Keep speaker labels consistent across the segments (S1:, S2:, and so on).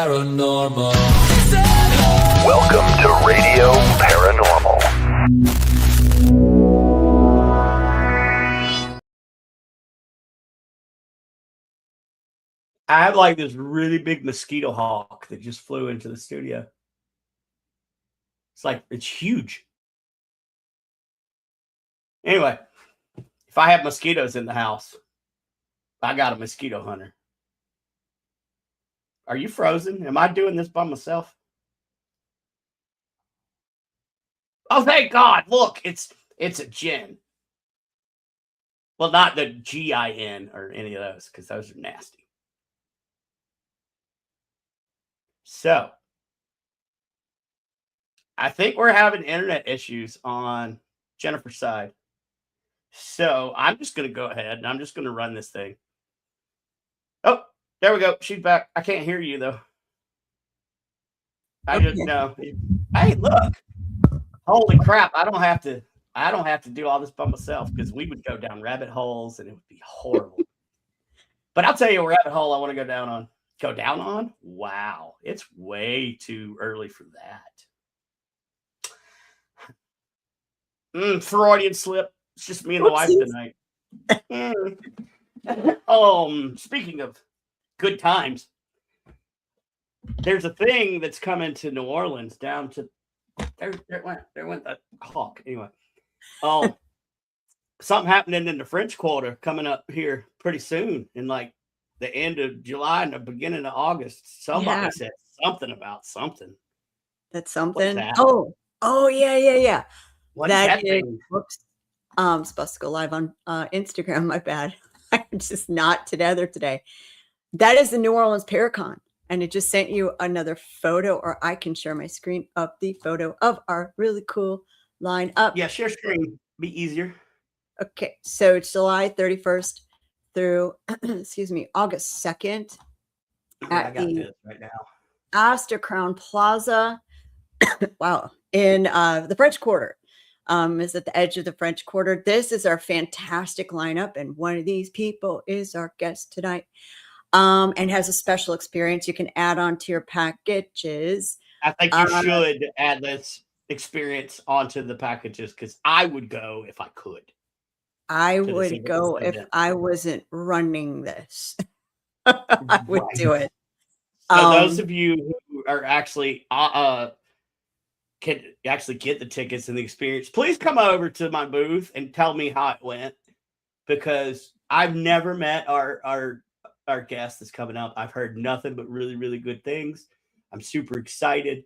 S1: Paranormal.
S2: Welcome to Radio Paranormal.
S3: I have like this really big mosquito hawk that just flew into the studio. It's huge. Anyway, if I have mosquitoes in the house, I got a mosquito hunter. Are you frozen? Am I doing this by myself? Oh, thank God. Look, it's a gin. Well, not the GIN or any of those, because those are nasty. So, I think we're having internet issues on Jennifer's side. So, I'm just going to go ahead and I'm just going to run this thing. Oh, there we go. She's back. I can't hear you, though. I just know. Hey, look. Holy crap. I don't have to do all this by myself, because we would go down rabbit holes and it would be horrible. But I'll tell you a rabbit hole I want to go down on. Go down on? Wow. It's way too early for that. Freudian slip. It's just me and the wife tonight. Speaking of good times, there's a thing that's coming to New Orleans down to there went that hawk. Anyway. Something happening in the French Quarter coming up here pretty soon, in like the end of July and the beginning of August. Somebody said something about something.
S4: That's something.
S3: That?
S4: Oh, yeah.
S3: What is that
S4: is,
S3: thing?
S4: whoops. Supposed to go live on Instagram. My bad. I'm just not together today. That is the New Orleans Paracon. And it just sent you another photo, or I can share my screen of the photo of our really cool lineup.
S3: Yeah, share screen. Be easier.
S4: Okay, so it's July 31st through, August 2nd at the
S3: right now.
S4: Astor Crown Plaza. Wow, in the French Quarter. Is at the edge of the French Quarter. This is our fantastic lineup, and one of these people is our guest tonight. And has a special experience you can add on to your packages.
S3: I think you should add this experience onto the packages, because I would go if I could.
S4: I would go if I wasn't running this. I would do it.
S3: So those of you who are actually can actually get the tickets and the experience, please come over to my booth and tell me how it went, because I've never met our guest that's coming up. I've heard nothing but really, really good things. I'm super excited.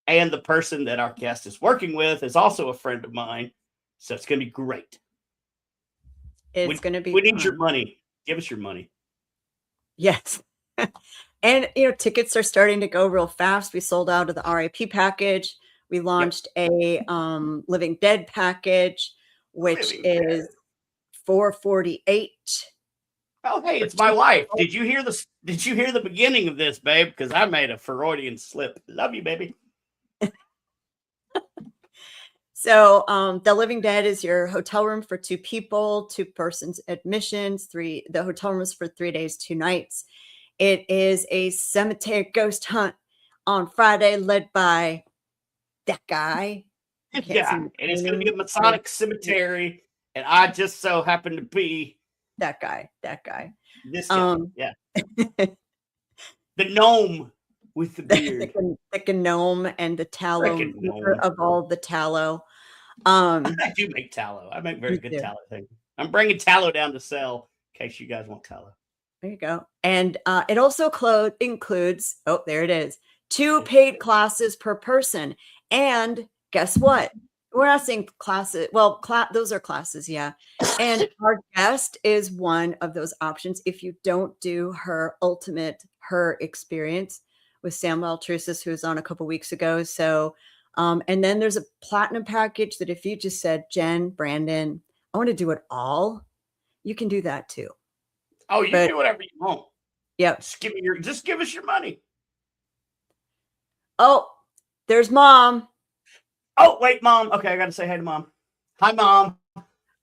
S3: And the person that our guest is working with is also a friend of mine. So it's going to be great.
S4: It's going to be
S3: We need your money. Give us your money.
S4: Yes. And, tickets are starting to go real fast. We sold out of the RIP package. We launched a Living Dead package, which is $448.
S3: Oh, hey, it's my wife. Did you hear the beginning of this, babe? Because I made a Freudian slip. Love you, baby.
S4: So the Living Dead is your hotel room for 2 people, 2 persons admissions. The hotel room is for 3 days, 2 nights. It is a cemetery ghost hunt on Friday, led by that guy.
S3: Yeah, and it's going to be a Masonic cemetery, and I just so happen to be
S4: that guy.
S3: This guy, yeah. The gnome with the beard.
S4: the gnome and the tallow of all the tallow.
S3: I do make tallow. I make very good tallow things. I'm bringing tallow down to sell in case you guys want tallow.
S4: There you go. And it also includes, there it is, 2 paid classes per person. And guess what? We're not saying classes. Well, those are classes, yeah. And our guest is one of those options. If you don't do her experience with Sam Altrusis, who was on a couple weeks ago. So, and then there's a platinum package that if you just said, Jen, Brandon, I want to do it all, you can do that too.
S3: Oh, you can do whatever you want.
S4: Yep.
S3: Just give us your money.
S4: Oh, there's Mom.
S3: Oh, wait, Mom. Okay, I got to say hi to Mom. Hi, Mom.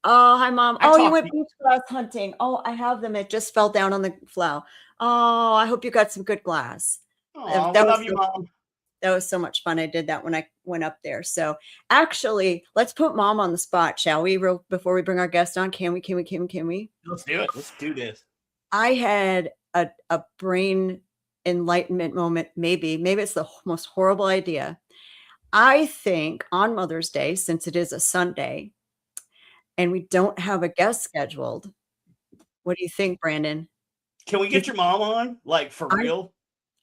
S4: Oh, hi, Mom. You went beach glass hunting. Oh, I have them. It just fell down on the floor. Oh, I hope you got some good glass.
S3: Oh, we
S4: That
S3: love
S4: was
S3: you, Mom.
S4: That was so much fun. I did that when I went up there. So actually, let's put Mom on the spot, shall we? Before we bring our guest on, can we?
S3: Let's do it. Let's do this.
S4: I had a brain enlightenment moment. Maybe it's the most horrible idea. I think on Mother's Day, since it is a Sunday and we don't have a guest scheduled, what do you think, Brandon?
S3: Can we get your mom on? Like, for real?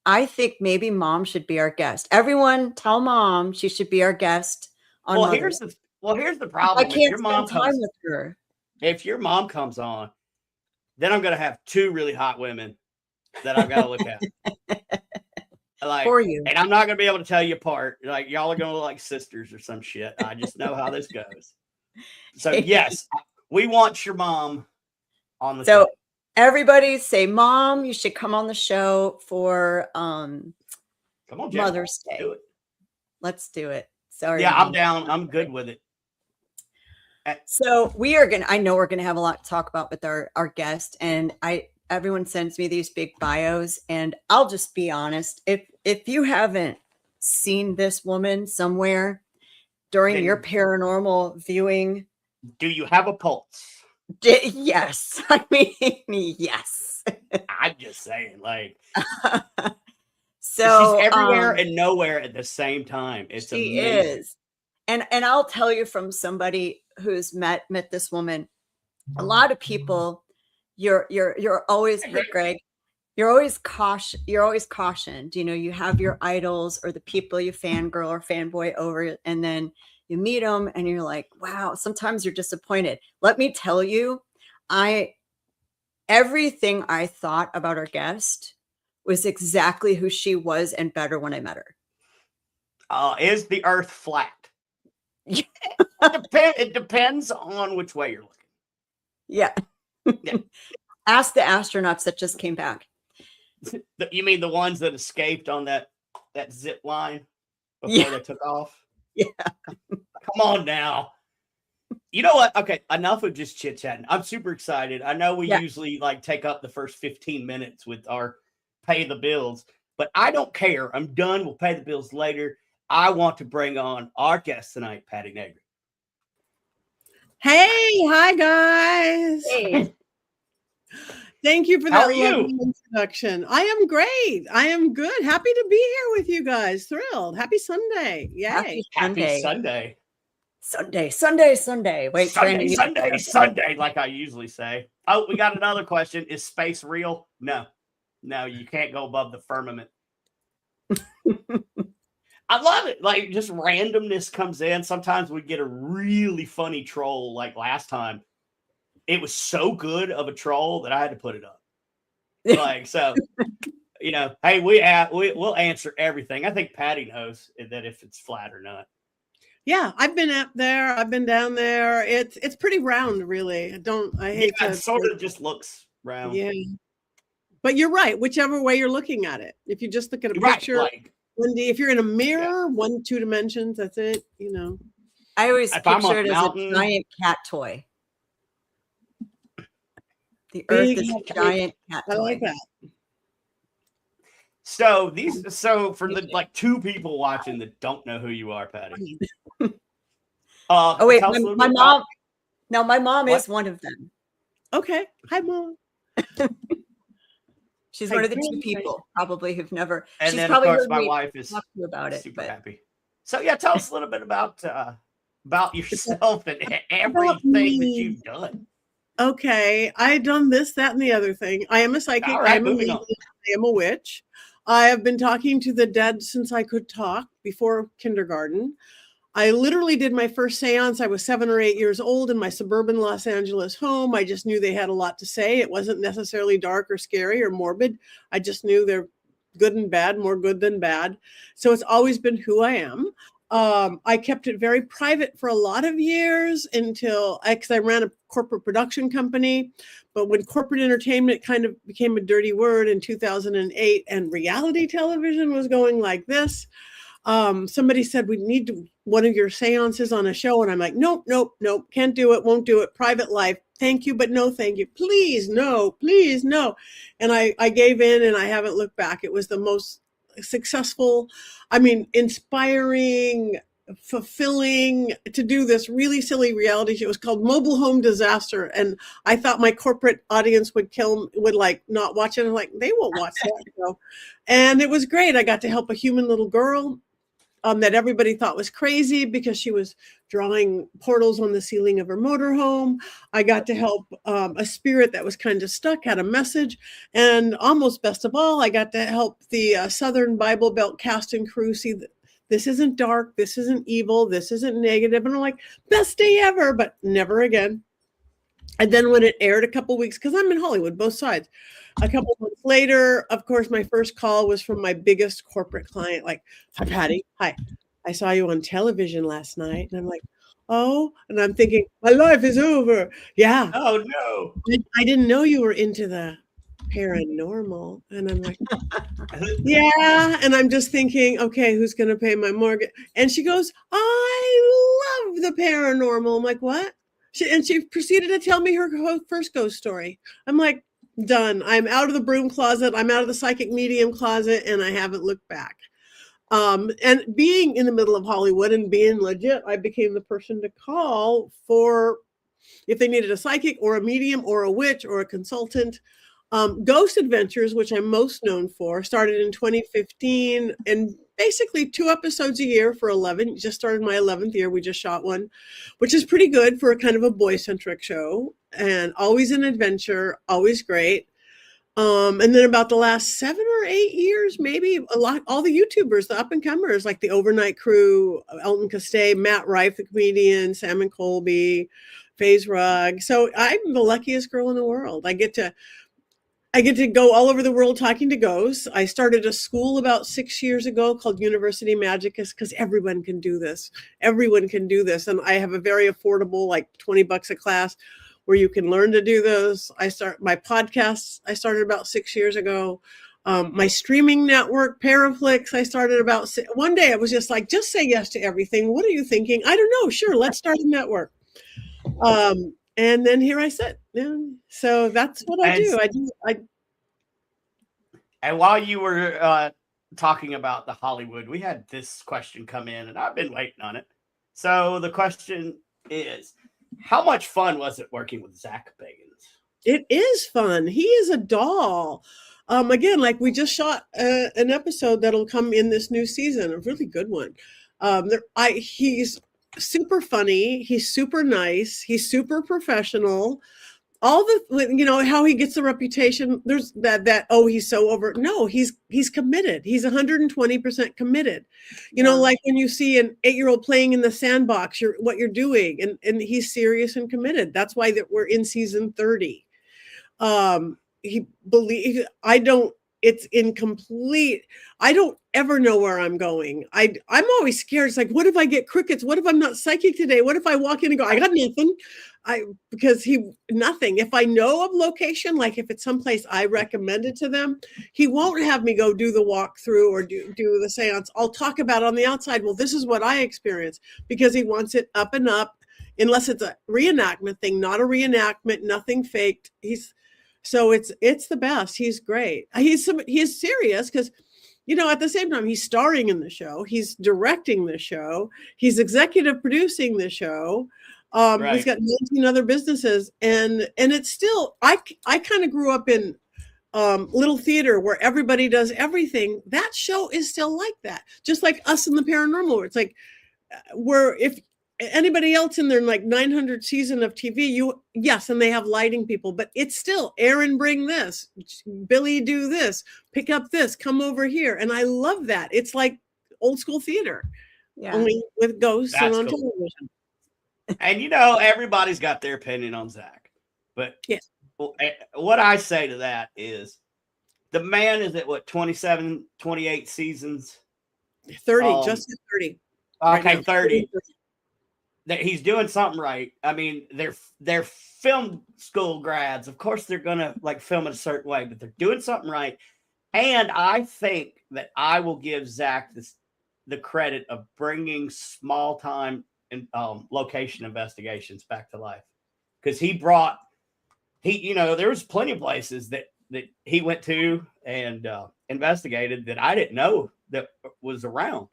S4: I think maybe Mom should be our guest. Everyone tell Mom she should be our guest on Mother's Day.
S3: Here's the problem.
S4: I can't spend time with her.
S3: If your mom comes on, then I'm gonna have two really hot women that I've got to look at. Like,
S4: for you.
S3: And I'm not gonna be able to tell you apart. Like, y'all are gonna look like sisters or some shit. I just know how this goes. So yes, we want your mom on the show.
S4: Everybody say, Mom, you should come on the show for
S3: come on,
S4: Mother's Day.
S3: Do it.
S4: Let's do it. Sorry.
S3: Yeah, I'm down. I'm good with it.
S4: So I know we're gonna have a lot to talk about with our guest. And everyone sends me these big bios, and I'll just be honest. If you haven't seen this woman somewhere during your paranormal viewing,
S3: do you have a pulse?
S4: Yes. I mean, yes.
S3: I'm just saying, like,
S4: so
S3: she's everywhere and nowhere at the same time. It's
S4: she
S3: amazing.
S4: is. And I'll tell you from somebody who's met this woman, a lot of people, you're always, Greg, you're always cautioned. You know, you have your idols or the people you fangirl or fanboy over, and then you meet them and you're like, wow, sometimes you're disappointed. Let me tell you, everything I thought about our guest was exactly who she was and better when I met her.
S3: Is the earth flat? It depends on which way you're looking.
S4: Yeah. Ask the astronauts that just came back.
S3: You mean the ones that escaped on that zip line before they took off?
S4: Yeah.
S3: Come on now. You know what? Okay, enough of just chit chatting. I'm super excited. I know we usually like take up the first 15 minutes with our pay the bills, but I don't care. I'm done. We'll pay the bills later. I want to bring on our guest tonight, Patty Negri.
S1: Hey, hi guys.
S4: Hey.
S1: Thank you for that lovely
S3: you?
S1: introduction. I am great. I am good. Happy to be here with you guys. Thrilled. Happy Sunday. Yay.
S3: Happy Sunday.
S4: Sunday. Wait,
S3: Sunday, like I usually say. Oh, we got another question. Is space real? No, you can't go above the firmament. I love it. Like, just randomness comes in. Sometimes we get a really funny troll, like last time. It was so good of a troll that I had to put it up. Like, so, you know, hey, we'll answer everything. I think Patty knows that if it's flat or not.
S1: Yeah, I've been up there. I've been down there. It's pretty round, really. I hate
S3: it sort of just looks round.
S1: Yeah. But you're right. Whichever way you're looking at it. If you just look at a picture,
S3: like,
S1: 1D, if you're in a mirror, 1, 2 dimensions, that's it, you know.
S4: I always picture it as a giant cat toy. The earth is a giant cat toy.
S1: I like that.
S3: So for the like two people watching that don't know who you are, Patty.
S4: Oh wait, my mom. No, my mom is one of them.
S1: Okay, hi mom.
S4: She's one of the two people probably who've never.
S3: And
S4: she's
S3: then
S4: probably
S3: of course
S4: heard
S3: my
S4: me
S3: wife is
S4: talk to you about it.
S3: Super happy. So yeah, tell us a little bit about yourself and everything that you've done.
S1: Okay, I've done this, that, and the other thing. I am a psychic.
S3: All right,
S1: I am a witch. I have been talking to the dead since I could talk, before kindergarten. I literally did my first seance. I was 7 or 8 years old in my suburban Los Angeles home. I just knew they had a lot to say. It wasn't necessarily dark or scary or morbid. I just knew they're good and bad, more good than bad. So it's always been who I am. I kept it very private for a lot of years because I ran a corporate production company. But when corporate entertainment kind of became a dirty word in 2008 and reality television was going like this, somebody said, we need one of your seances on a show. And I'm like, nope, can't do it, won't do it. Private life. Thank you, but no, thank you. Please, no. And I gave in and I haven't looked back. It was the most successful, I mean, inspiring, fulfilling to do this really silly reality show. It was called Mobile Home Disaster. And I thought my corporate audience would like not watch it. I'm like, they won't watch that show. And it was great. I got to help a human little girl that everybody thought was crazy because she was drawing portals on the ceiling of her motorhome. I got to help a spirit that was kind of stuck, had a message. And almost best of all, I got to help the Southern Bible Belt cast and crew see that this isn't dark, this isn't evil, this isn't negative. And I'm like, best day ever, but never again. And then when it aired a couple weeks, because I'm in Hollywood, both sides, a couple months later, of course, my first call was from my biggest corporate client, like, hi, Patty. Hi, I saw you on television last night. And I'm like, oh, and I'm thinking, my life is over. Yeah.
S3: Oh, no.
S1: I didn't know you were into the paranormal. And I'm like, yeah. And I'm just thinking, okay, who's going to pay my mortgage? And she goes, I love the paranormal. I'm like, what? And she proceeded to tell me her first ghost story. I'm like, done. I'm out of the broom closet. I'm out of the psychic medium closet, and I haven't looked back. And being in the middle of Hollywood and being legit, I became the person to call for if they needed a psychic or a medium or a witch or a consultant. Ghost Adventures, which I'm most known for, started in 2015 and basically 2 episodes a year for 11. Just started my 11th year. We just shot one, which is pretty good for a kind of a boy-centric show, and always an adventure, always great. And then about the last 7 or 8 years, maybe all the YouTubers, the up and comers, like the Overnight Crew, Elton Castee, Matt Rife, the comedian, Sam and Colby, FaZe Rug. So I'm the luckiest girl in the world. I get to go all over the world talking to ghosts. I started a school about 6 years ago called University Magicus because everyone can do this. Everyone can do this. And I have a very affordable, like $20 a class where you can learn to do this. My podcasts, I started about 6 years ago. My streaming network, Paraflix, I started about one day. I was just like, just say yes to everything. What are you thinking? I don't know. Sure, let's start a network. And then here I sit. Yeah. So that's what I do.
S3: And while you were talking about the Hollywood, we had this question come in, and I've been waiting on it. So the question is, how much fun was it working with Zach Bagans?
S1: It is fun. He is a doll. Again, like we just shot an episode that'll come in this new season, a really good one. He's super funny. He's super nice. He's super professional. All the, how he gets the reputation. There's that, oh, he's so over. No, he's committed. He's 120% committed. Like when you see an 8-year-old playing in the sandbox, what you're doing, and he's serious and committed. That's why we're in season 30. It's incomplete. I don't ever know where I'm going. I'm always scared. It's like, what if I get crickets? What if I'm not psychic today? What if I walk in and go, I got nothing? Nothing. If I know of location, like if it's someplace I recommended to them, he won't have me go do the walkthrough or do the seance. I'll talk about on the outside. Well, this is what I experienced, because he wants it up and up, unless it's a reenactment thing, not a reenactment, nothing faked. So it's the best. He's great. He's serious because, at the same time, he's starring in the show. He's directing the show. He's executive producing the show. Right. He's got 19 other businesses. And it's still, I kind of grew up in little theater where everybody does everything. That show is still like that. Just like Us in the Paranormal, where it's like, where if anybody else in their like 900 season of TV, yes, and they have lighting people, but it's still Aaron, bring this, Billy, do this, pick up this, come over here. And I love that. It's like old school theater, only with ghosts. That's and on television.
S3: And everybody's got their opinion on Zach, but
S1: yes,
S3: what I say to that is the man is at 27, 28 seasons,
S1: 30, just 30.
S3: Okay, right 30. That he's doing something right. I mean, they're film school grads. Of course, they're gonna film it a certain way, but they're doing something right. And I think that I will give Zach the credit of bringing small time and location investigations back to life, because there was plenty of places that that he went to and investigated that I didn't know that was around.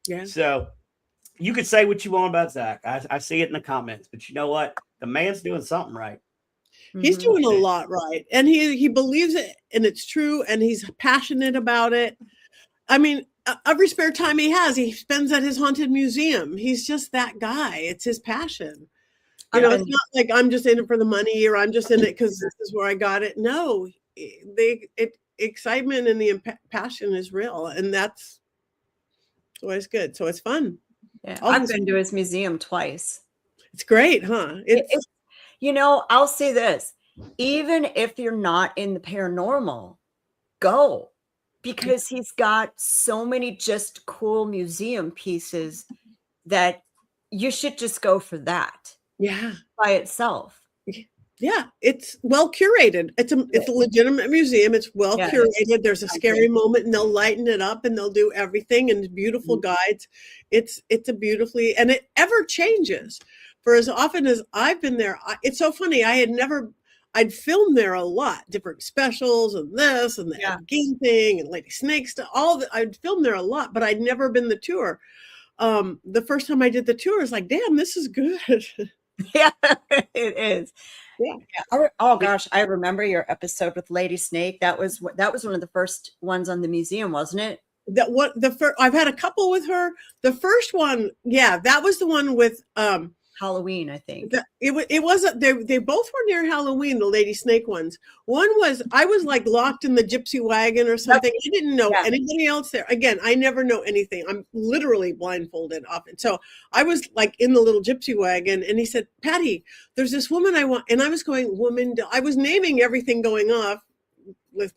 S1: Yeah.
S3: So you could say what you want about Zach. I see it in the comments, but you know what? The man's doing something right.
S1: He's doing a lot right. And he believes it, and it's true, and he's passionate about it. I mean, every spare time he has, he spends at his haunted museum. He's just that guy. It's his passion. You know, it's not like I'm just in it for the money, or I'm just in it because this is where I got it. No, excitement and the passion is real, and that's always good. So it's fun.
S4: Yeah, I've been to his museum twice.
S1: It's great, huh?
S4: It's you know, I'll say this: even if you're not in the paranormal, go, because he's got so many just cool museum pieces that you should just go for that.
S1: Yeah,
S4: by itself.
S1: Yeah, it's well curated. It's a legitimate museum. It's well curated. There's a scary moment, and they'll lighten it up, and they'll do everything, and beautiful guides. It's a beautifully, and it ever changes. For as often as I've been there, it's so funny. I'd filmed there a lot, different specials and this and the Epstein thing and Lady Snake stuff. I'd filmed there a lot, but I'd never been the tour. The first time I did the tour, I was like, damn, this is good.
S4: Yeah, it is. Yeah. Oh gosh, I remember your episode with Lady Snake. That was one of the first ones on the museum, wasn't it?
S1: I've had a couple with her. The first one, that was the one with
S4: Halloween, I think.
S1: It wasn't. They both were near Halloween. The Lady Snake ones. One was I was like locked in the gypsy wagon or something. I didn't know anybody else there. Again, I never know anything. I'm literally blindfolded often. So I was like in the little gypsy wagon, and he said, "Patty, there's this woman I want." And I was going, "Woman." I was naming everything going off with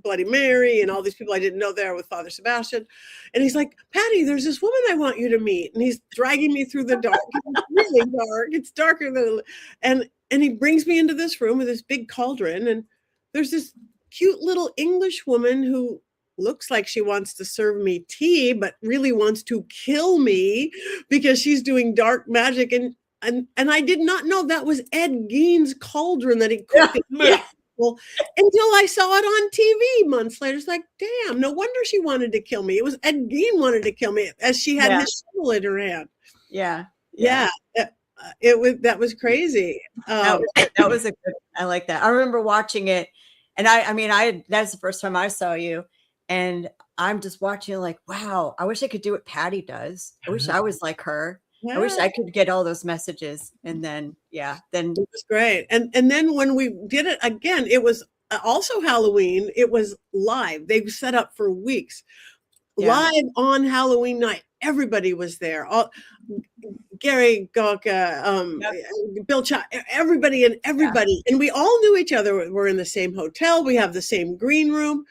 S1: Bloody Mary and all these people I didn't know there with Father Sebastian. And he's like, "Patty, there's this woman I want you to meet." And he's dragging me through the dark. It's really dark. It's darker than, and he brings me into this room with this big cauldron. And there's this cute little English woman who looks like she wants to serve me tea, but really wants to kill me because she's doing dark magic. And I did not know that was Ed Gein's cauldron that he cooked. Well, until I saw it on TV months later. It's like, damn, no wonder she wanted to kill me. It was Ed Gein wanted to kill me as she had his shovel in her hand. That was crazy.
S4: That was a good. I like that. I remember watching it, and I mean, that's the first time I saw you, and I'm just watching like, wow, I wish I could do what Patty does. I wish I was like her. I wish I could get all those messages. And then it
S1: was great. And then when we did it again, it was also Halloween. It was live. They set up for weeks. Live on Halloween night. Everybody was there. Gary Gawka, Bill Cha, everybody. And we all knew each other. We're in the same hotel. We have the same green room.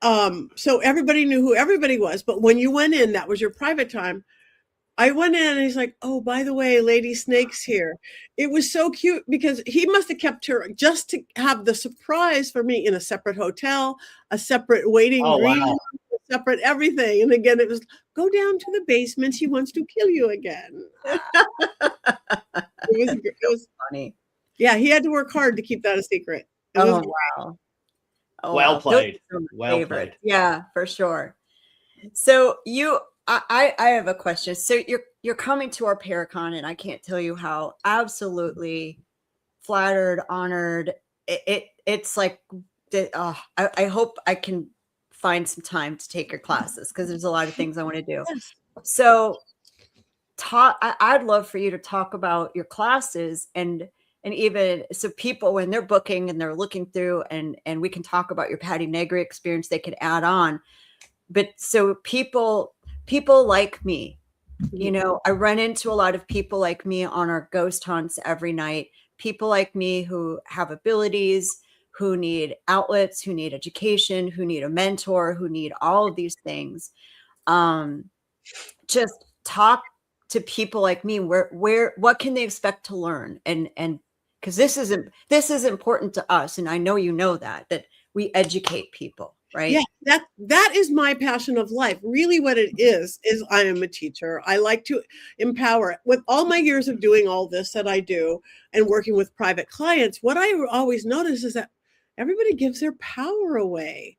S1: So everybody knew who everybody was. But when you went in, that was your private time. I went in and he's like, "Oh, by the way, Lady Snake's here." It was so cute because he must have kept her just to have the surprise for me in a separate hotel, a separate waiting room, a separate everything. And again, it was, "Go down to the basement. She wants to kill you again." It was
S4: funny.
S1: Yeah, he had to work hard to keep that a secret.
S4: Wow.
S3: Well played. Well played.
S4: Yeah, for sure. So I have a question. So you're coming to our Paracon, and I can't tell you how absolutely flattered, honored. It's like, I hope I can find some time to take your classes because there's a lot of things I want to do. So I'd love for you to talk about your classes and even so people when they're booking and they're looking through and we can talk about your Patty Negri experience they could add on. But so people like me, you know, I run into a lot of people like me on our ghost hunts every night. People like me who have abilities, who need outlets, who need education, who need a mentor, who need all of these things. Just talk to people like me. What can they expect to learn? And because this is important to us, and I know you know that we educate people. Right.
S1: Yeah, that is my passion of life. Really what it is I am a teacher. I like to empower. With all my years of doing all this that I do and working with private clients, what I always notice is that everybody gives their power away.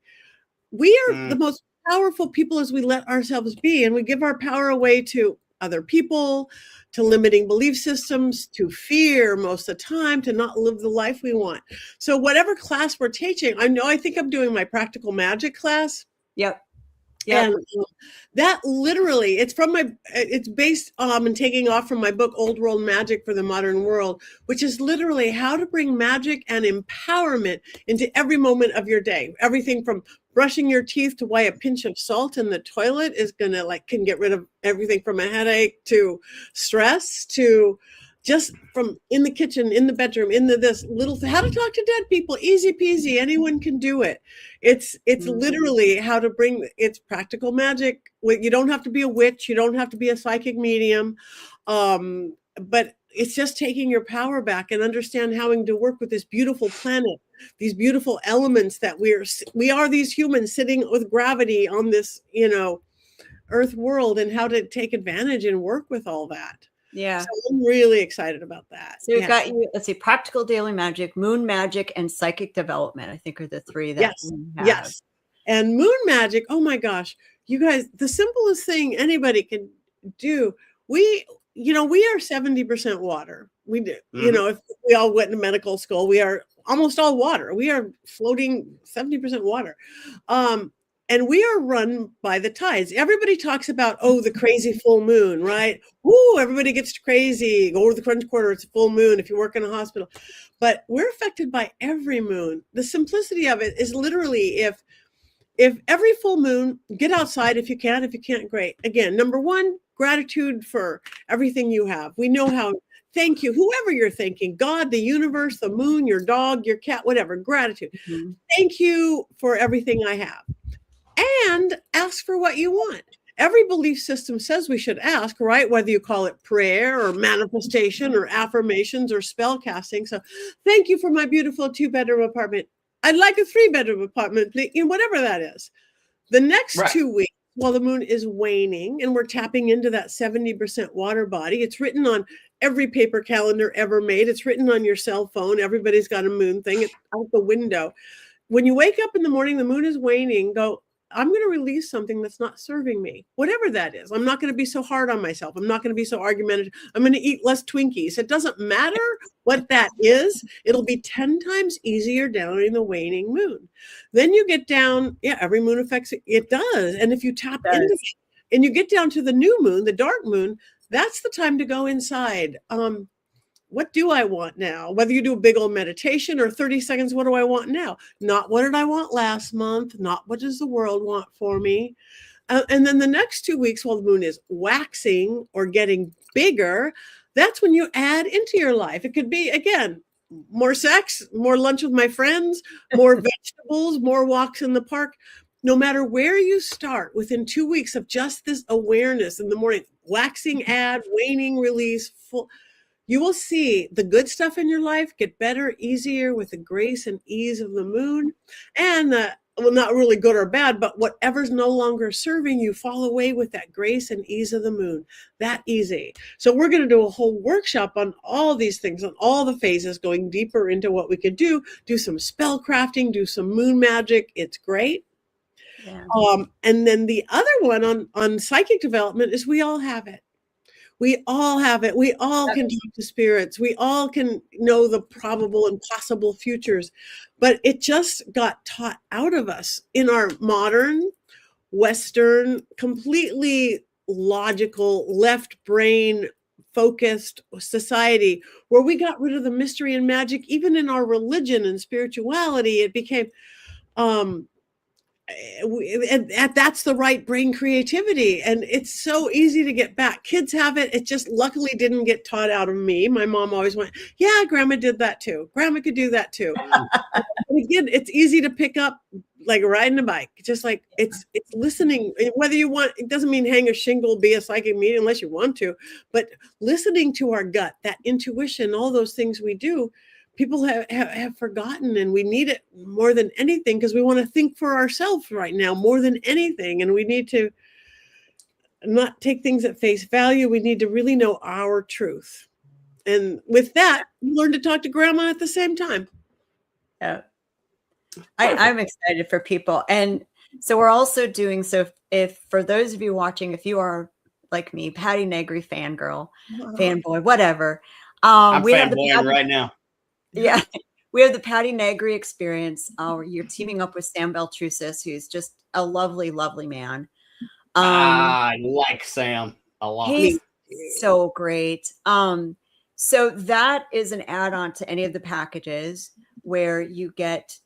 S1: We are the most powerful people as we let ourselves be, and we give our power away to other people, to limiting belief systems, to fear most of the time, to not live the life we want. So whatever class we're teaching, I think I'm doing my practical magic class.
S4: Yep.
S1: And that literally, it's based and taking off from my book, Old World Magic for the Modern World, which is literally how to bring magic and empowerment into every moment of your day. Everything from brushing your teeth to why a pinch of salt in the toilet is can get rid of everything from a headache to stress to just from in the kitchen, in the bedroom, how to talk to dead people, easy peasy. Anyone can do it. It's literally how to it's practical magic. You don't have to be a witch. You don't have to be a psychic medium. But it's just taking your power back and understand how to work with this beautiful planet, these beautiful elements that we are these humans sitting with gravity on this, earth world, and how to take advantage and work with all that.
S4: Yeah.
S1: So I'm really excited about that.
S4: So we've got you, let's see, practical daily magic, moon magic, and psychic development, I think are the three that we have.
S1: Yes. And moon magic, oh my gosh, you guys, the simplest thing anybody can do. We are 70% water. We do, if we all went to medical school, we are almost all water. We are floating 70% water. And we are run by the tides. Everybody talks about, the crazy full moon, right? Woo, everybody gets crazy. Go to the crunch quarter, it's a full moon if you work in a hospital. But we're affected by every moon. The simplicity of it is literally if every full moon, get outside if you can. If you can't, great. Again, number one, gratitude for everything you have. We know how. Thank you, whoever you're thanking, God, the universe, the moon, your dog, your cat, whatever, gratitude. Mm-hmm. Thank you for everything I have. And ask for what you want. Every belief system says we should ask, right? Whether you call it prayer or manifestation or affirmations or spell casting. So thank you for my beautiful 2-bedroom apartment. I'd like a 3-bedroom apartment, please. Whatever that is. The next 2 weeks, while the moon is waning and we're tapping into that 70% water body, it's written on every paper calendar ever made. It's written on your cell phone. Everybody's got a moon thing. It's out the window. When you wake up in the morning, the moon is waning, go, I'm going to release something that's not serving me, whatever that is. I'm not going to be so hard on myself. I'm not going to be so argumentative. I'm going to eat less Twinkies. It doesn't matter what that is. It'll be 10 times easier during the waning moon. Then you get down. Yeah, every moon affects it. It does. And if you tap into it and you get down to the new moon, the dark moon, that's the time to go inside. What do I want now? Whether you do a big old meditation or 30 seconds, what do I want now? Not what did I want last month? Not what does the world want for me? And then the next 2 weeks while the moon is waxing or getting bigger, that's when you add into your life. It could be, again, more sex, more lunch with my friends, more vegetables, more walks in the park. No matter where you start, within 2 weeks of just this awareness in the morning, waxing, add, waning, release, full, you will see the good stuff in your life get better, easier with the grace and ease of the moon. And not really good or bad, but whatever's no longer serving you, fall away with that grace and ease of the moon. That easy. So we're going to do a whole workshop on all these things, on all the phases, going deeper into what we could do some spell crafting, do some moon magic. It's great. Yeah. And then the other one on psychic development is we all have it. We all have it. We all can talk to spirits. We all can know the probable and possible futures. But it just got taught out of us in our modern, Western, completely logical, left brain focused society where we got rid of the mystery and magic. Even in our religion and spirituality, it became... that's the right brain creativity, and it's so easy to get back. Kids have it. It just luckily didn't get taught out of me. My mom always went, yeah, grandma did that too. Grandma could do that too. And again, it's easy to pick up like riding a bike. Just like it's listening. Whether you want, it doesn't mean hang a shingle, be a psychic medium unless you want to, but listening to our gut, that intuition, all those things we do, people have forgotten, and we need it more than anything because we want to think for ourselves right now more than anything. And we need to not take things at face value. We need to really know our truth. And with that, learn to talk to grandma at the same time.
S4: Yeah. I'm excited for people. And so we're also doing, so if for those of you watching, if you are like me, Patty Negri fangirl, fanboy, whatever.
S3: I'm
S4: We have the
S3: fanboying right now.
S4: Yeah. We have the Patty Negri experience. You're teaming up with Sam Beltrusis, who's just a lovely, lovely man.
S3: I like Sam a lot.
S4: He's so great. So that is an add-on to any of the packages where you get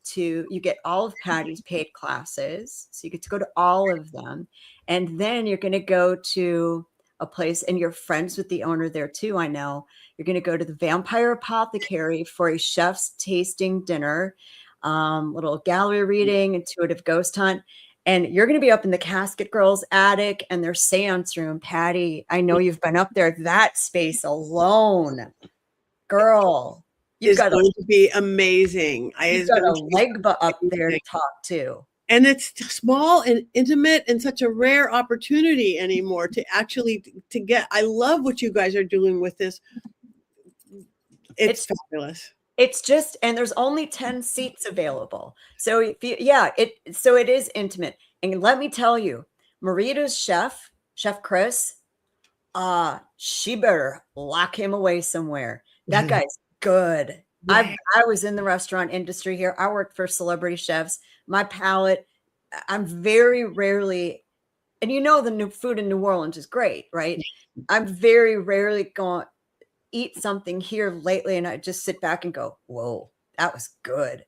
S4: all of Patty's paid classes. So you get to go to all of them. And then you're going to go to a place, and you're friends with the owner there too, I know. You're going to go to the Vampire Apothecary for a chef's tasting dinner, little gallery reading, intuitive ghost hunt. And you're going to be up in the Casket Girls attic and their seance room. Patty, I know you've been up there. That space alone, girl,
S1: It's going to be amazing.
S4: You've got a leg up there to talk to.
S1: And it's small and intimate and such a rare opportunity anymore to actually to get. I love what you guys are doing with this. It's fabulous.
S4: It's just, and there's only 10 seats available. So if you, so it is intimate. And let me tell you, Marita's Chef Chris, she better lock him away somewhere. That guy's good. Yeah. I was in the restaurant industry here. I worked for celebrity chefs. My palate, I'm very rarely, and you know, the new food in New Orleans is great, right? I'm very rarely going to eat something here lately, and I just sit back and go, whoa, that was good.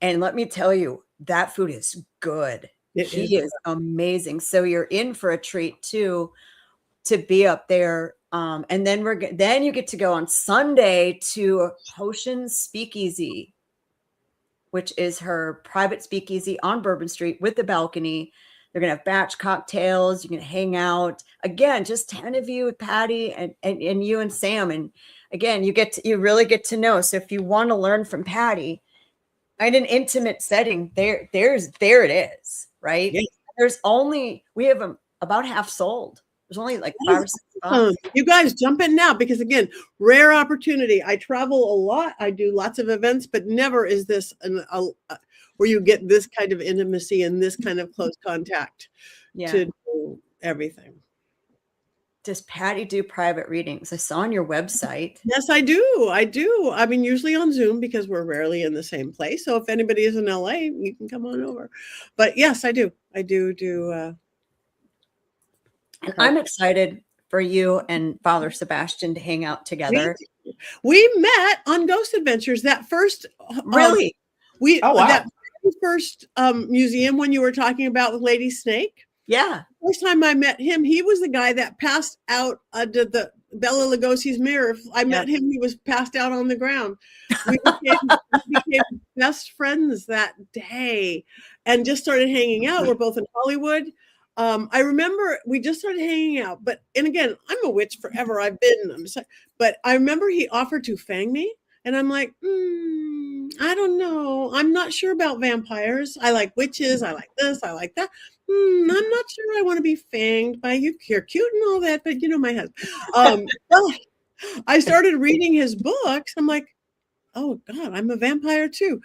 S4: And let me tell you, that food is good. He is amazing. So you're in for a treat too, to be up there. And then you get to go on Sunday to Potion Speakeasy, which is her private speakeasy on Bourbon Street with the balcony. They're going to have batch cocktails. You can hang out. Again, just 10 of you with Patty and you and Sam. And again, you really get to know. So if you want to learn from Patty in an intimate setting, there it is, right? Yeah. We have them about half sold. There's only like 5 or 6 spots.
S1: You guys jump in now, because again, rare opportunity. I travel a lot. I do lots of events, but never is this where you get this kind of intimacy and this kind of close contact to do everything.
S4: Does Patty do private readings? I saw on your website.
S1: Yes, I do. I mean, usually on Zoom, because we're rarely in the same place. So if anybody is in LA, you can come on over. But yes, I do. I do.
S4: And I'm excited for you and Father Sebastian to hang out together.
S1: We met on Ghost Adventures. That first,
S4: really,
S1: that first museum when you were talking about with Lady Snake.
S4: Yeah.
S1: First time I met him, he was the guy that passed out under the Bela Lugosi's mirror. I met him. He was passed out on the ground. We became best friends that day and just started hanging out. We're both in Hollywood. I remember we just started hanging out, and again, I'm a witch forever. But I remember he offered to fang me, and I'm like, I don't know. I'm not sure about vampires. I like witches. I like this. I like that. I'm not sure I want to be fanged by you. You're cute and all that, but you know my husband. I started reading his books. I'm like, oh God, I'm a vampire too.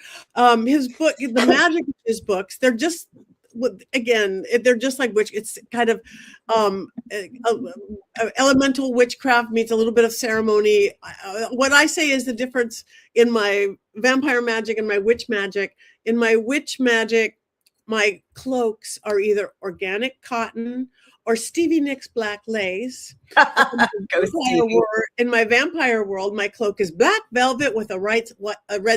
S1: His book, the magic of his books, they're just. Again, they're just like witch. It's kind of elemental witchcraft meets a little bit of ceremony. What I say is the difference in my vampire magic and my witch magic. In my witch magic, my cloaks are either organic cotton or Stevie Nicks black lace. In my vampire world, my cloak is black velvet with a red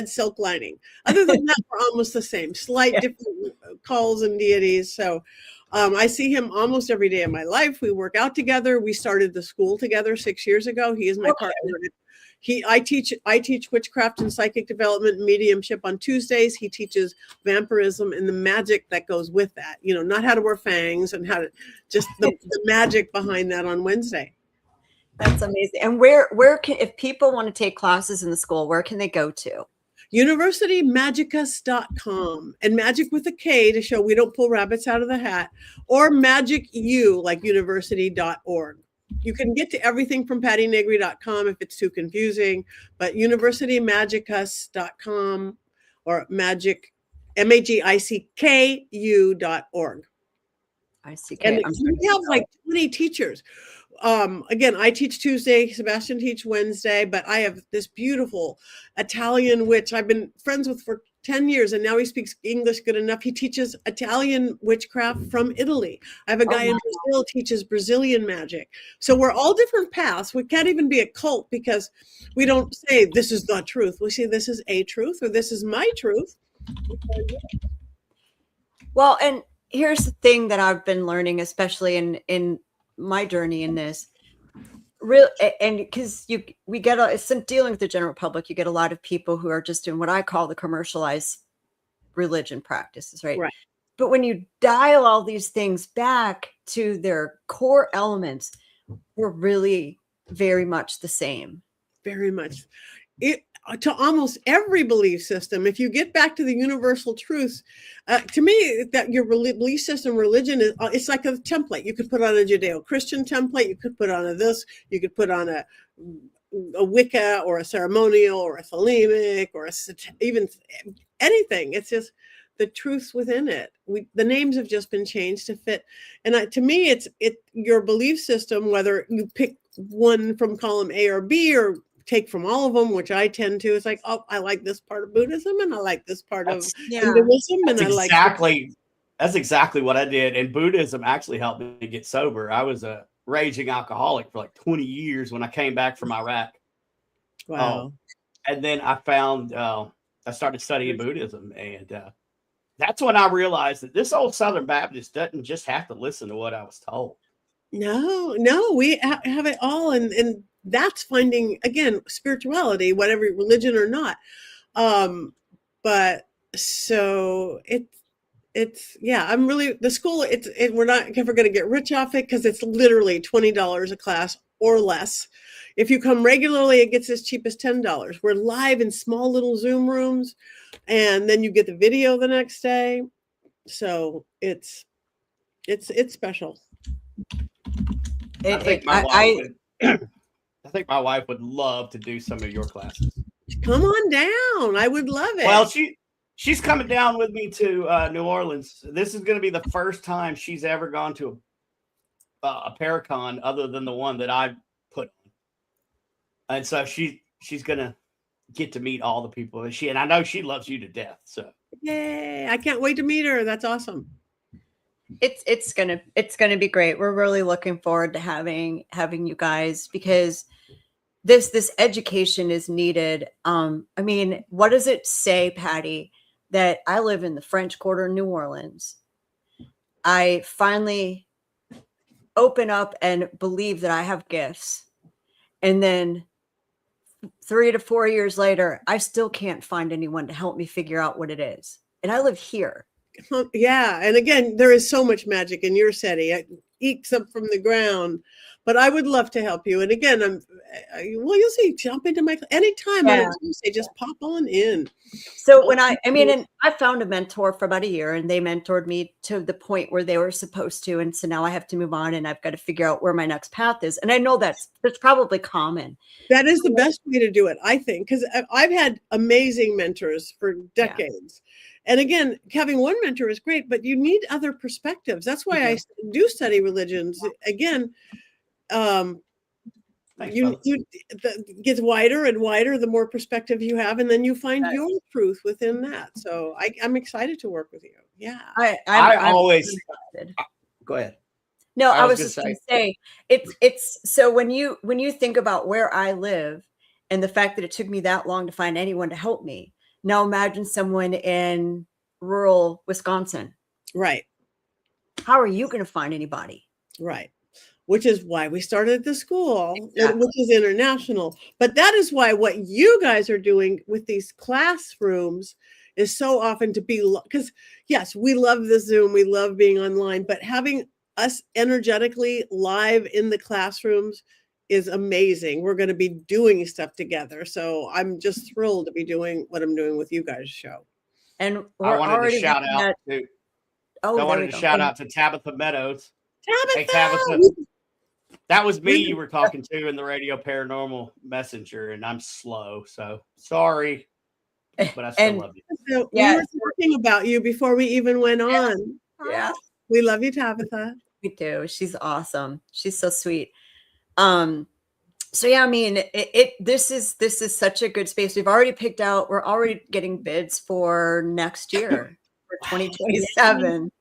S1: silk lining. Other than that, we're almost the same. Slight different calls and deities. So I see him almost every day of my life. We work out together. We started the school together 6 years ago. He is my partner. I teach witchcraft and psychic development and mediumship on Tuesdays. He teaches vampirism and the magic that goes with that. You know, not how to wear fangs and how to just the magic behind that on Wednesday.
S4: That's amazing. And where can, if people want to take classes in the school, where can they go to?
S1: universitymagicus.com, and magic with a K to show we don't pull rabbits out of the hat, or magicu like university.org. You can get to everything from pattynegri.com if it's too confusing, but universitymagicus.com or magic magicku.org.
S4: ICK.
S1: And
S4: I'm
S1: we have like 20 teachers. Again, I teach Tuesday, Sebastian teach Wednesday, but I have this beautiful Italian witch I've been friends with for 10 years, and now he speaks English good enough. He teaches Italian witchcraft from Italy. I have a guy in Brazil teaches Brazilian magic. So we're all different paths. We can't even be a cult because we don't say this is the truth. We say this is a truth or this is my truth.
S4: Well, and here's the thing that I've been learning, especially in my journey in this, real, and because we get some dealing with the general public, you get a lot of people who are just doing what I call the commercialized religion practices, right?
S1: Right.
S4: But when you dial all these things back to their core elements, we're really very much the same.
S1: Very much. To almost every belief system, if you get back to the universal truths, to me, that your belief system, religion, it's like a template. You could put on a Judeo-Christian template. You could put on you could put on a Wicca or a ceremonial or a Thelemic or even anything. It's just the truths within it. The names have just been changed to fit. And to me, it's your belief system, whether you pick one from column A or B or take from all of them, which I tend to. It's like, oh, I like this part of Buddhism and I like this part of Hinduism. And
S3: That's exactly what I did. And Buddhism actually helped me get sober. I was a raging alcoholic for like 20 years when I came back from Iraq.
S1: Wow.
S3: And then I found, I started studying Buddhism. And that's when I realized that this old Southern Baptist doesn't just have to listen to what I was told.
S1: No, we have it all. And that's finding, again, spirituality, whatever religion or not. But so it's I'm really, the school, we're not ever going to get rich off it because it's literally $20 a class or less. If you come regularly, it gets as cheap as $10. We're live in small little Zoom rooms, and then you get the video the next day. So it's special.
S3: I think my wife would love to do some of your classes.
S1: Come on down. I would love it.
S3: Well, she's coming down with me to New Orleans. This is going to be the first time she's ever gone to a Paracon other than the one that I put on. And so she's going to get to meet all the people. And I know she loves you to death. So
S1: yay. I can't wait to meet her. That's awesome.
S4: It's gonna be great. We're really looking forward to having you guys, because this education is needed. I mean, what does it say, Patty, that I live in the French Quarter, New Orleans? I finally open up and believe that I have gifts, and then 3 to 4 years later, I still can't find anyone to help me figure out what it is. And I live here.
S1: Yeah. And again, there is so much magic in your city. It eats up from the ground. But I would love to help you. And again, you'll see, jump into my anytime on a Tuesday, just pop on in.
S4: So when I found a mentor for about a year, and they mentored me to the point where they were supposed to. And so now I have to move on, and I've got to figure out where my next path is. And I know that's probably common.
S1: That is the best way to do it, I think, because I've had amazing mentors for decades. And again, having one mentor is great, but you need other perspectives. That's why I do study religions. Again, it gets wider and wider the more perspective you have, and then you find your truth within that. So I'm excited to work with you. Yeah.
S3: I'm always go ahead.
S4: No, I was just going to say it's so when you think about where I live and the fact that it took me that long to find anyone to help me. Now imagine someone in rural Wisconsin.
S1: Right.
S4: How are you going to find anybody?
S1: Right. Which is why we started the school, which is international. But that is why what you guys are doing with these classrooms is so often to be, because yes, we love the Zoom, we love being online, but having us energetically live in the classrooms is amazing. We're going to be doing stuff together. So I'm just thrilled to be doing what I'm doing with you guys' show.
S4: And
S3: I wanted to shout out to Tabitha Meadows.
S1: Tabitha!
S3: Hey, Tabitha. That was me you were talking to in the Radio Paranormal Messenger, and I'm slow, so sorry. but I still
S4: And-
S3: love you.
S1: So
S4: Yes.
S1: we were talking about you before we even went on.
S4: Yeah.
S1: We love you, Tabitha.
S4: We do. She's awesome. She's so sweet. So yeah, I mean, this is such a good space. We're already getting bids for next year for 2027.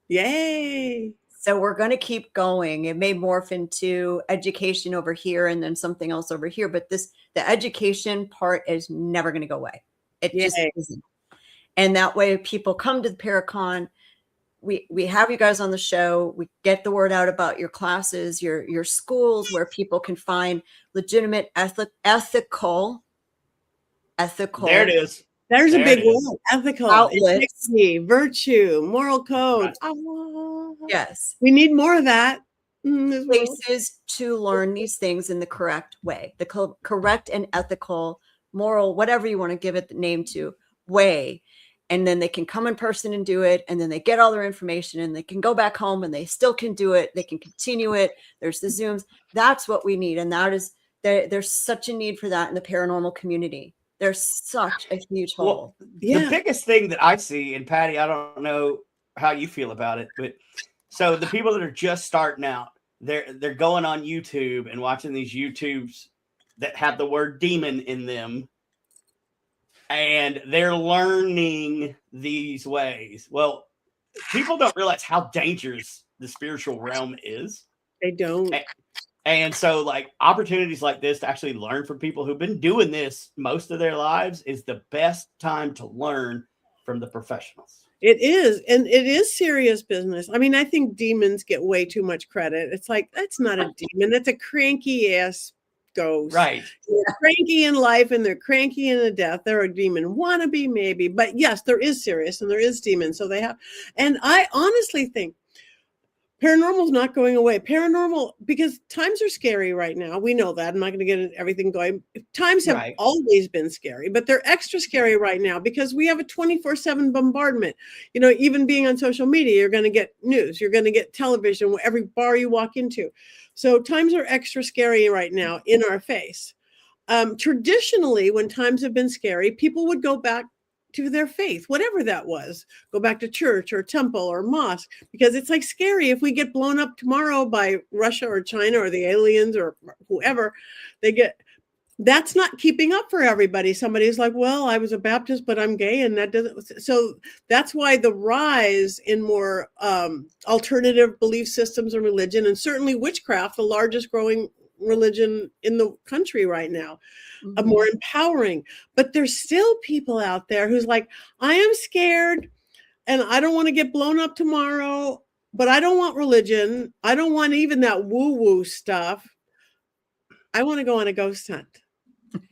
S1: Yay.
S4: So we're going to keep going. It may morph into education over here and then something else over here, but the education part is never going to go away. It just
S1: Yay.
S4: isn't. And that way people come to the Paracon. We have you guys on the show. We get the word out about your classes, your schools, where people can find legitimate ethical.
S3: There it is.
S1: There's
S3: There
S1: a big
S3: it is.
S1: word. Ethical,
S4: Outlets.
S1: integrity, virtue, moral code.
S3: Right.
S1: Ah,
S4: Yes.
S1: we need more of that. As well.
S4: Places to learn these things in the correct way, the correct and ethical, moral, whatever you want to give it the name to, way. And then they can come in person and do it. And then they get all their information and they can go back home and they still can do it. They can continue it. There's the Zooms. That's what we need. And that is, there's such a need for that in the paranormal community. There's such a huge hole.
S3: Well,
S1: Yeah.
S3: the biggest thing that I see, and Patty, I don't know how you feel about it, but so the people that are just starting out, they're going on YouTube and watching these YouTubes that have the word demon in them, and they're learning these ways. Well, people don't realize how dangerous the spiritual realm is.
S1: They don't.
S3: And so, like, opportunities like this to actually learn from people who've been doing this most of their lives is the best time to learn from the professionals.
S1: It is. And it is serious business. I mean, I think demons get way too much credit. It's like, that's not a demon. That's a cranky ass ghost.
S3: Right.
S1: They're cranky in life and they're cranky in the death. They're a demon wannabe, maybe. But yes, there is serious and there is demons. So they have. And I honestly think paranormal is not going away. Paranormal, because times are scary right now. We know that. I'm not going to get everything going. Times have
S3: Right.
S1: always been scary, but they're extra scary right now because we have a 24/7 bombardment. You know, even being on social media, you're going to get news, you're going to get television, every bar you walk into. So times are extra scary right now in our face. Traditionally, when times have been scary, people would go back to their faith, whatever that was, go back to church or temple or mosque, because it's like scary if we get blown up tomorrow by Russia or China or the aliens or whoever. That's not keeping up for everybody. Somebody's like, well, I was a Baptist, but I'm gay, and that doesn't. So that's why the rise in more alternative belief systems and religion, and certainly witchcraft, the largest growing religion in the country right now, more empowering. But there's still people out there who's like, I am scared and I don't want to get blown up tomorrow, but I don't want religion. I don't want even that woo-woo stuff. I want to go on a ghost hunt.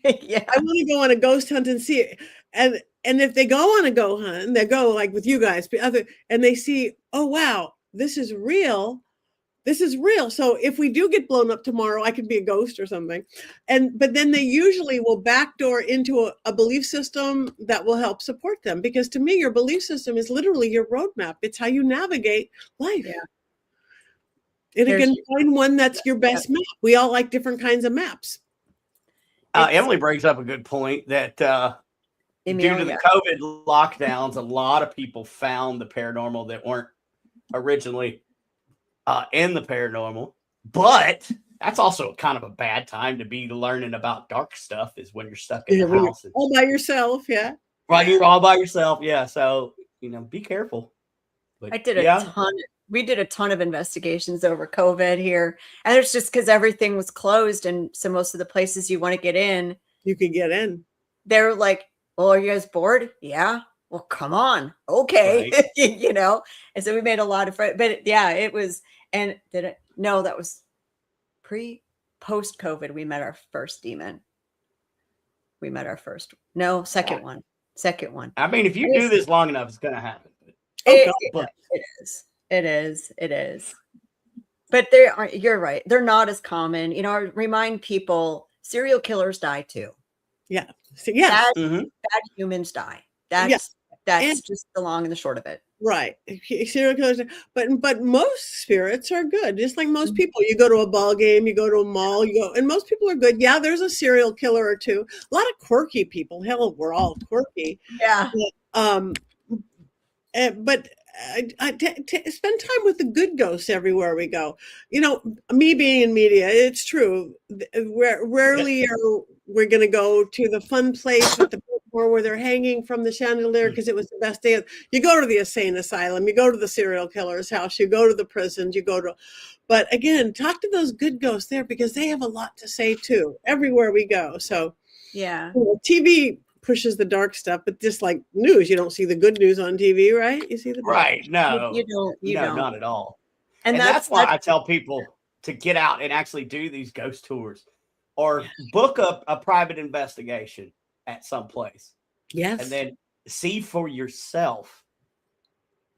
S4: Yeah.
S1: I want to go on a ghost hunt and see it. And if they go on a ghost hunt, they go like with you guys, and they see, oh, wow, this is real. This is real. So if we do get blown up tomorrow, I could be a ghost or something. But then they usually will backdoor into a belief system that will help support them. Because to me, your belief system is literally your roadmap. It's how you navigate life. Yeah. And you can find one that's your best map. We all like different kinds of maps.
S3: Emily brings up a good point that due to the COVID lockdowns, a lot of people found the paranormal that weren't originally in the paranormal. But that's also kind of a bad time to be learning about dark stuff, is when you're stuck in the house.
S1: All by yourself, yeah.
S3: Right, you're all by yourself, yeah. So, be careful. But,
S4: we did a ton of investigations over COVID here. And it's just because everything was closed. And so most of the places you want to get in,
S1: you can get in.
S4: They're like, well, are you guys bored? Yeah. Well, come on. Okay. Right. And so we made a lot of friends. But yeah, it was, and no, that was post COVID. We met our first demon. Second one.
S3: I mean, if you do this long enough, it's going to happen.
S4: It is. But you're right. They're not as common. I remind people, serial killers die too.
S1: Yeah. Yes.
S4: Bad humans die. That's just the long and the short of it.
S1: Right. Serial killers, but most spirits are good. Just like most people, you go to a ball game, you go to a mall, and most people are good. Yeah, there's a serial killer or two. A lot of quirky people. Hell, we're all quirky.
S4: Yeah.
S1: But spend time with the good ghosts everywhere we go. Me being in media, it's true. Rarely are we going to go to the fun place with the or where they're hanging from the chandelier because it was the best day. You go to the insane asylum, you go to the serial killer's house, you go to the prisons, but again, talk to those good ghosts there because they have a lot to say too, everywhere we go. So
S4: yeah,
S1: TV pushes the dark stuff, but just like news, you don't see the good news on TV, right? You see the
S3: right. No,
S4: you don't,
S3: not at all.
S4: And
S3: that's why I tell people to get out and actually do these ghost tours or book a private investigation at some place.
S1: Yes.
S3: And then see for yourself,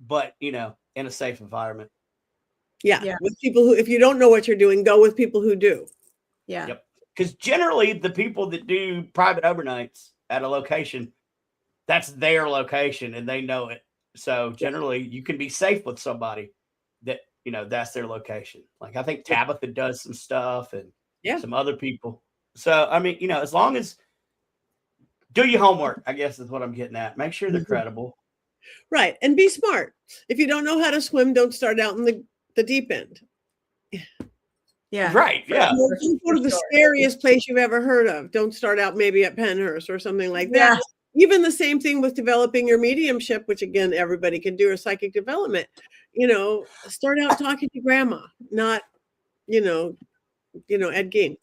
S3: but in a safe environment.
S1: Yeah. With people who, if you don't know what you're doing, go with people who do.
S4: Yeah.
S3: Yep. Because generally the people that do private overnights at a location, that's their location and they know it. So generally you can be safe with somebody that, that's their location. Like I think Tabitha does some stuff and some other people. So, I mean, as long as do your homework, I guess is what I'm getting at. Make sure they're credible.
S1: Right. And be smart. If you don't know how to swim, don't start out in the deep end.
S4: Yeah.
S3: Right. Yeah.
S1: Don't go to the scariest place you've ever heard of. Don't start out maybe at Penhurst or something like that. Yeah. Even the same thing with developing your mediumship, which again, everybody can do, or psychic development. Start out talking to grandma, not, Ed Gein.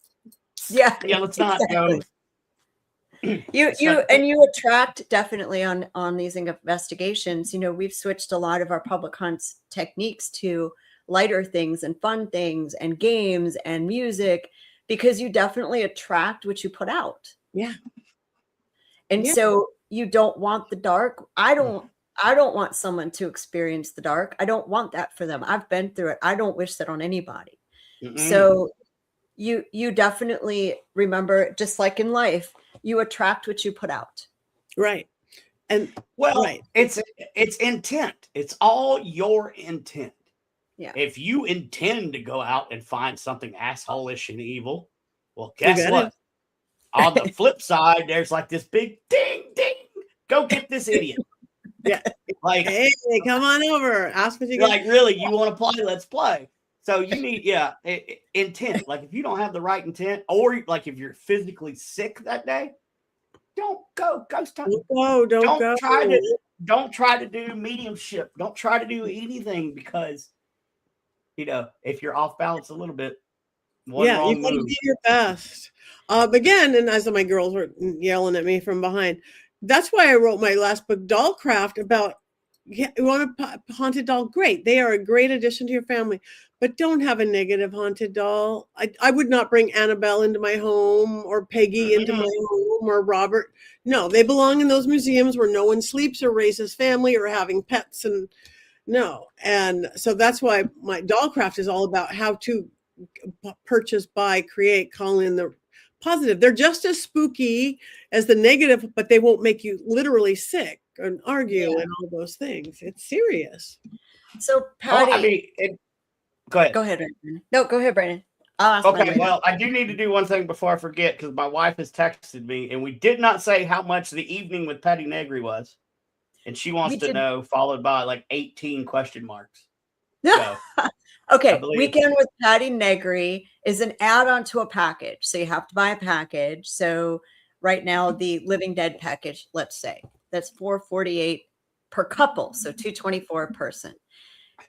S4: Yeah.
S3: Yeah. Let's not go.
S4: You attract definitely on these investigations. We've switched a lot of our public hunts techniques to lighter things and fun things and games and music because you definitely attract what you put out.
S1: Yeah.
S4: And so you don't want the dark. I don't want someone to experience the dark. I don't want that for them. I've been through it. I don't wish that on anybody. Mm-mm. So you definitely remember, just like in life, you attract what you put out.
S1: Right. And
S3: it's intent. It's all your intent.
S4: Yeah.
S3: If you intend to go out and find something asshole-ish and evil, well, guess what? On the flip side, there's like this big ding, ding. Go get this idiot.
S1: Yeah.
S3: Like,
S1: hey, come on over. Ask what you
S3: like, really, you want to play? Let's play. So you need, intent. Like if you don't have the right intent, or like if you're physically sick that day, don't go ghost hunting.
S1: Don't go.
S3: Don't try to do mediumship. Don't try to do anything because, if you're off balance a little bit, you got to do your best.
S1: Again, and as my girls were yelling at me from behind, that's why I wrote my last book, Dollcraft, about. You want a haunted doll? Great. They are a great addition to your family, but don't have a negative haunted doll. I would not bring Annabelle into my home or Peggy into my home or Robert. No, they belong in those museums where no one sleeps or raises family or having pets. And so that's why my Dollcraft is all about how to purchase, buy, create, call in the positive. They're just as spooky as the negative, but they won't make you literally sick and argue and all those things. It's serious.
S4: So Patty,
S3: go ahead.
S4: Go ahead, Brandon. No, go ahead, Brandon.
S3: Okay, well, I do need to do one thing before I forget because my wife has texted me and we did not say how much the evening with Patty Negri was. And she wants to know, followed by like 18 question marks. So,
S4: okay, Weekend with Patty Negri is an add-on to a package. So you have to buy a package. So right now, the Living Dead package, let's say, that's $448 per couple. So $224 a person.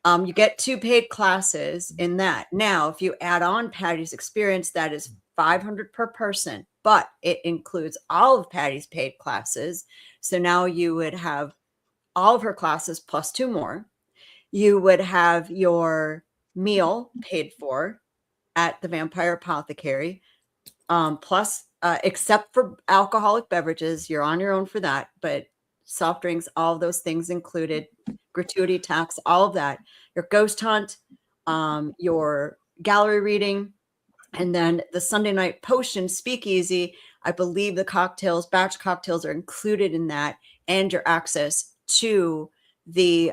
S4: You get 2 paid classes in that. Now, if you add on Patty's experience, that is $500 per person, but it includes all of Patty's paid classes. So now you would have all of her classes plus 2 more. You would have your meal paid for at the Vampire Apothecary, plus, except for alcoholic beverages, you're on your own for that, but soft drinks, all of those things included, gratuity tax, all of that, your ghost hunt, your gallery reading, and then the Sunday night potion speakeasy. I believe the batch cocktails are included in that, and your access to the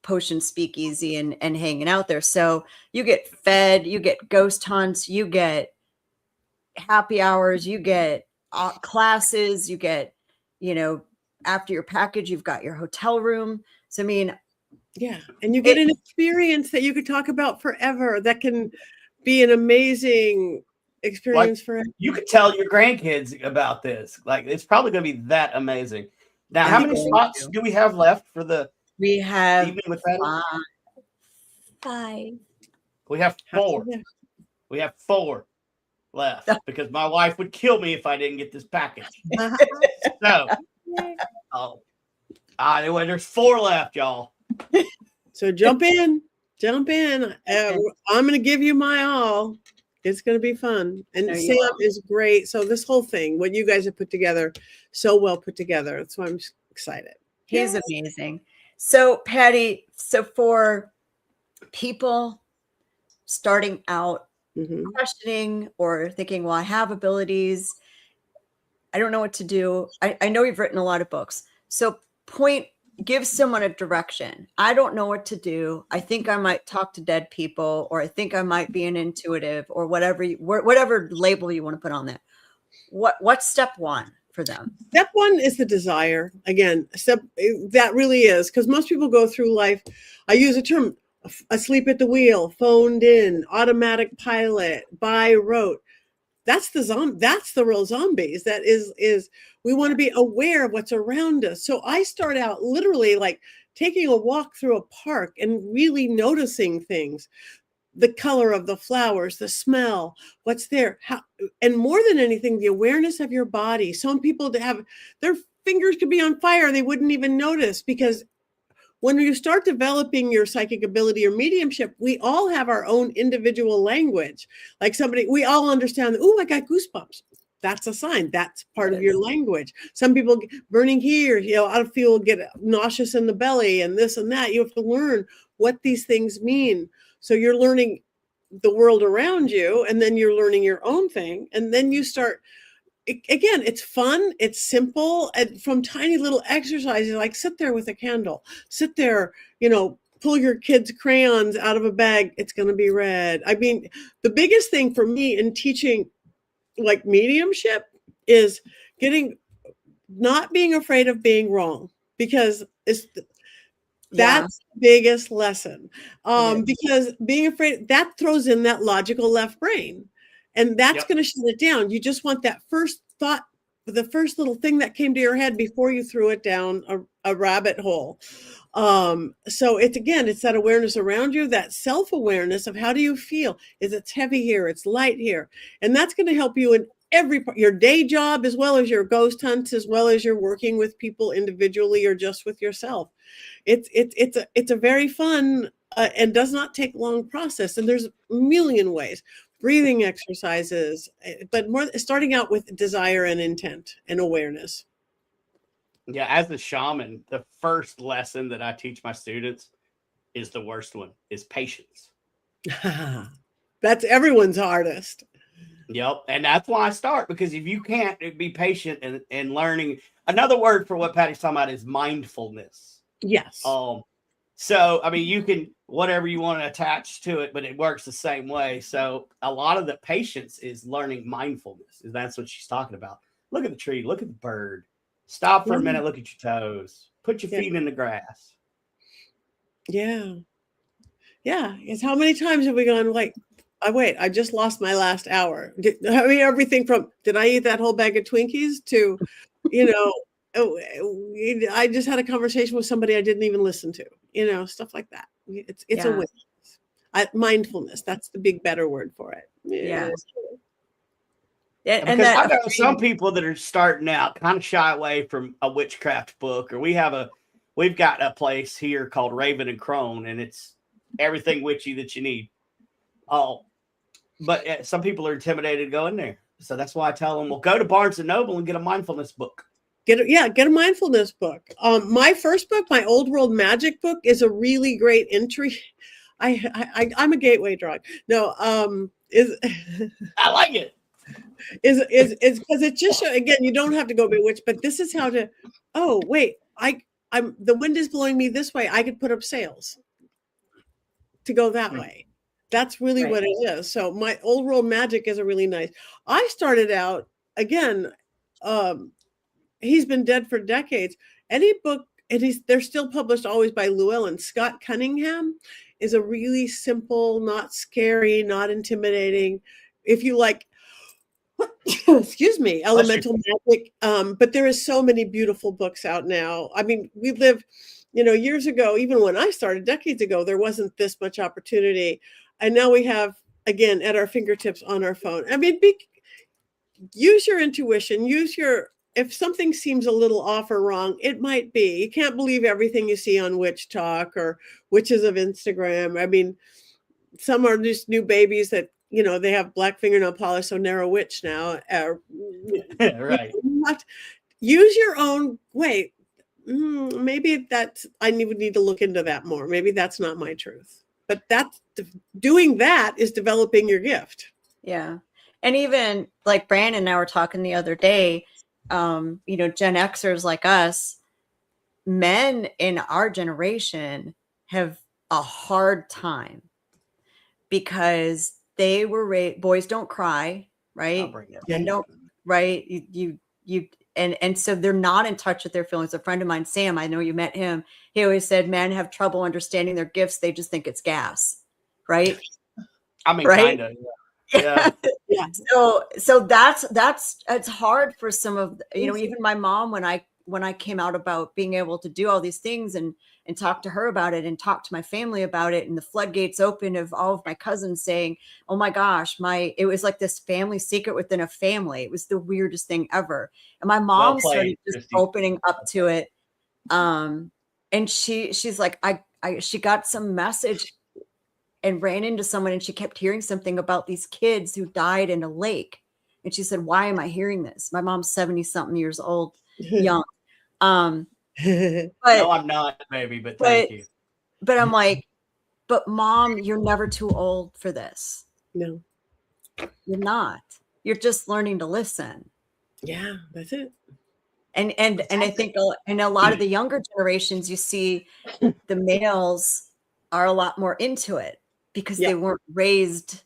S4: potion speakeasy and hanging out there. So you get fed, you get ghost hunts, you get happy hours, you get classes, you get, after your package, you've got your hotel room. So, I mean,
S1: yeah. And you get an experience that you could talk about forever. That can be an amazing experience for
S3: you could tell your grandkids about this. Like, it's probably going to be that amazing. Now, how many spots do we have left for the
S4: we have
S3: evening with Patty?
S4: 5.
S3: We have 4. We have 4 left because my wife would kill me if I didn't get this package. So, anyway, there's 4 left, y'all.
S1: So jump in. I'm going to give you my all. It's going to be fun. And Sam is great. So this whole thing, what you guys have put together, so well put together. That's why I'm excited.
S4: He's amazing. So Patty, for people starting out questioning or thinking, well, I have abilities, I don't know what to do. I know you've written a lot of books. So give someone a direction. I don't know what to do. I think I might talk to dead people, or I think I might be an intuitive, or whatever label you want to put on that. What's step 1 for them?
S1: Step 1 is the desire. Again, that really is, because most people go through life. I use a term, asleep at the wheel, phoned in, automatic pilot, by rote. That's the real zombies. That is we want to be aware of what's around us. So I start out literally like taking a walk through a park and really noticing things, the color of the flowers, the smell, what's there, and more than anything, the awareness of your body. Some people have their fingers could be on fire. They wouldn't even notice, because when you start developing your psychic ability or mediumship, we all have our own individual language. Like we all understand, I got goosebumps. That's a sign. That's part of your language. Some people burning here, out of fuel, get nauseous in the belly and this and that. You have to learn what these things mean. So you're learning the world around you, and then you're learning your own thing. And then you start, again, it's fun, it's simple, and from tiny little exercises, like sit there with a candle, sit there, pull your kids' crayons out of a bag, it's going to be red. I mean, the biggest thing for me in teaching like mediumship is not being afraid of being wrong, because that's the biggest lesson. Because being afraid, that throws in that logical left brain. And that's going to shut it down. You just want that first thought, the first little thing that came to your head before you threw it down a rabbit hole. So it's that awareness around you, that self-awareness of how do you feel? Is it's heavy here? It's light here. And that's going to help you in every part, your day job, as well as your ghost hunts, as well as you're working with people individually or just with yourself. It's a very fun and does not take long process. And there's a million ways. Breathing exercises, but more starting out with desire and intent and awareness.
S3: Yeah, as a shaman, the first lesson that I teach my students is the worst one, is patience.
S1: That's everyone's hardest.
S3: Yep, and that's why I start, because if you can't be patient and learning, another word for what Patty's talking about is mindfulness.
S1: Yes.
S3: So, I mean, you can, whatever you want to attach to it, but it works the same way. So a lot of the patience is learning mindfulness. That's what she's talking about. Look at the tree. Look at the bird. Stop for a minute. Look at your toes. Put your feet in the grass. Yeah.
S1: Yeah. It's how many times have we gone like, I just lost my last hour. I mean, everything from, did I eat that whole bag of Twinkies to, I just had a conversation with somebody I didn't even listen to, stuff like that. It's a witness. Mindfulness. That's the big, better word for it.
S4: Yeah.
S3: And I know some people that are starting out kind of shy away from a witchcraft book, or we've got a place here called Raven and Crone, and it's everything witchy that you need. But some people are intimidated to go in there. So that's why I tell them, well, go to Barnes & Noble and get a mindfulness book.
S1: Get a mindfulness book. My first book, my Old World Magic book, is a really great entry. I'm a gateway drug. No,
S3: I like it.
S1: Is because it just again, you don't have to go bewitched, but this is how to. Oh wait, the wind is blowing me this way, I could put up sails to go that way. That's really what it is. So my old world magic is a really nice. I started out again. He's been dead for decades. Any book, and they're still published always by Llewellyn. Scott Cunningham is a really simple, not scary, not intimidating. If you like, excuse me, elemental magic. But there is so many beautiful books out now. I mean, we live, years ago, even when I started decades ago, there wasn't this much opportunity. And now we have, again, at our fingertips on our phone. I mean, use your intuition, if something seems a little off or wrong, it might be. You can't believe everything you see on Witch Talk or Witches of Instagram. I mean, some are just new babies that, they have black fingernail polish, so narrow witch now.
S3: Right.
S1: Use your own, maybe I would need to look into that more. Maybe that's not my truth. But doing that is developing your gift.
S4: Yeah. And even like Brandon and I were talking the other day, Gen Xers like us, men in our generation have a hard time because they were boys don't cry, right? And don't, right? And so they're not in touch with their feelings. A friend of mine, Sam, I know you met him. He always said men have trouble understanding their gifts. They just think it's gas, right?
S3: I mean,
S4: right?
S3: kind of. Yeah.
S1: Yeah.
S4: So that's it's hard for some of even my mom when I came out about being able to do all these things and talk to her about it and talk to my family about it, and the floodgates open of all of my cousins saying, oh my gosh, it was like this family secret within a family. It was the weirdest thing ever. And my mom started just opening up to it. And she's like, she got some message and ran into someone, and she kept hearing something about these kids who died in a lake. And she said, why am I hearing this? My mom's 70 something years old, young. But
S3: no, I'm not, baby, but thank you.
S4: But I'm like, but Mom, you're never too old for this.
S1: No,
S4: you're not. You're just learning to listen.
S1: Yeah, that's it.
S4: And I think in a lot of the younger generations, you see the males are a lot more into it because they weren't raised.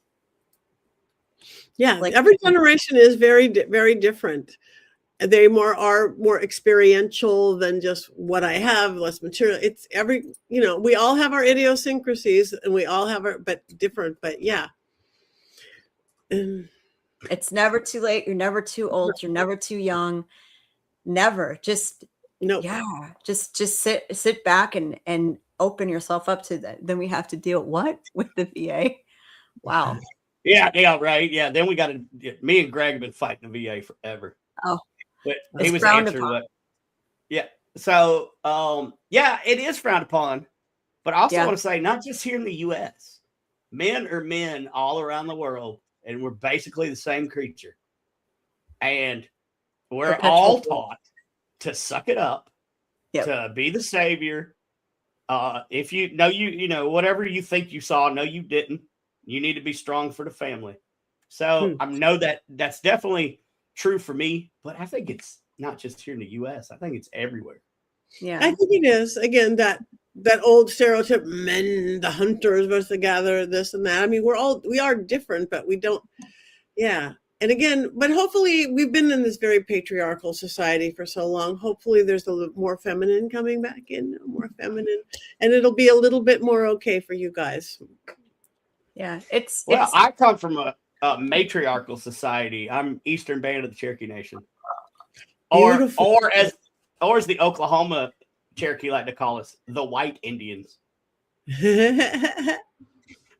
S1: Yeah, like every generation is very, very different. They are more experiential than just what I have, less material. It's we all have our idiosyncrasies and we all have but yeah.
S4: It's never too late. You're never too old. You're never too young. Never. Just sit back and open yourself up to that. Then we have to deal with the VA. Wow.
S3: Yeah, right. Yeah. Then me and Greg have been fighting the VA forever.
S4: Oh.
S3: But he was answering what. Yeah. So, it is frowned upon. But I also want to say, not just here in the U.S., men are men all around the world, and we're basically the same creature. And we're all taught to suck it up, to be the savior. If you know, whatever you think you saw, no, you didn't. You need to be strong for the family. So I know that's definitely true for me, but I think it's not just here in the U.S. I think it's everywhere.
S1: Yeah, I think it is. Again, that old stereotype: men, the hunters versus the gatherer, this and that. I mean, we are different, but we don't. Yeah, and again, but hopefully, we've been in this very patriarchal society for so long. Hopefully, there's a little more feminine coming back in, more feminine, and it'll be a little bit more okay for you guys.
S4: Yeah,
S3: I come from a matriarchal society. I'm Eastern Band of the Cherokee Nation, or as the Oklahoma Cherokee like to call us, the White Indians.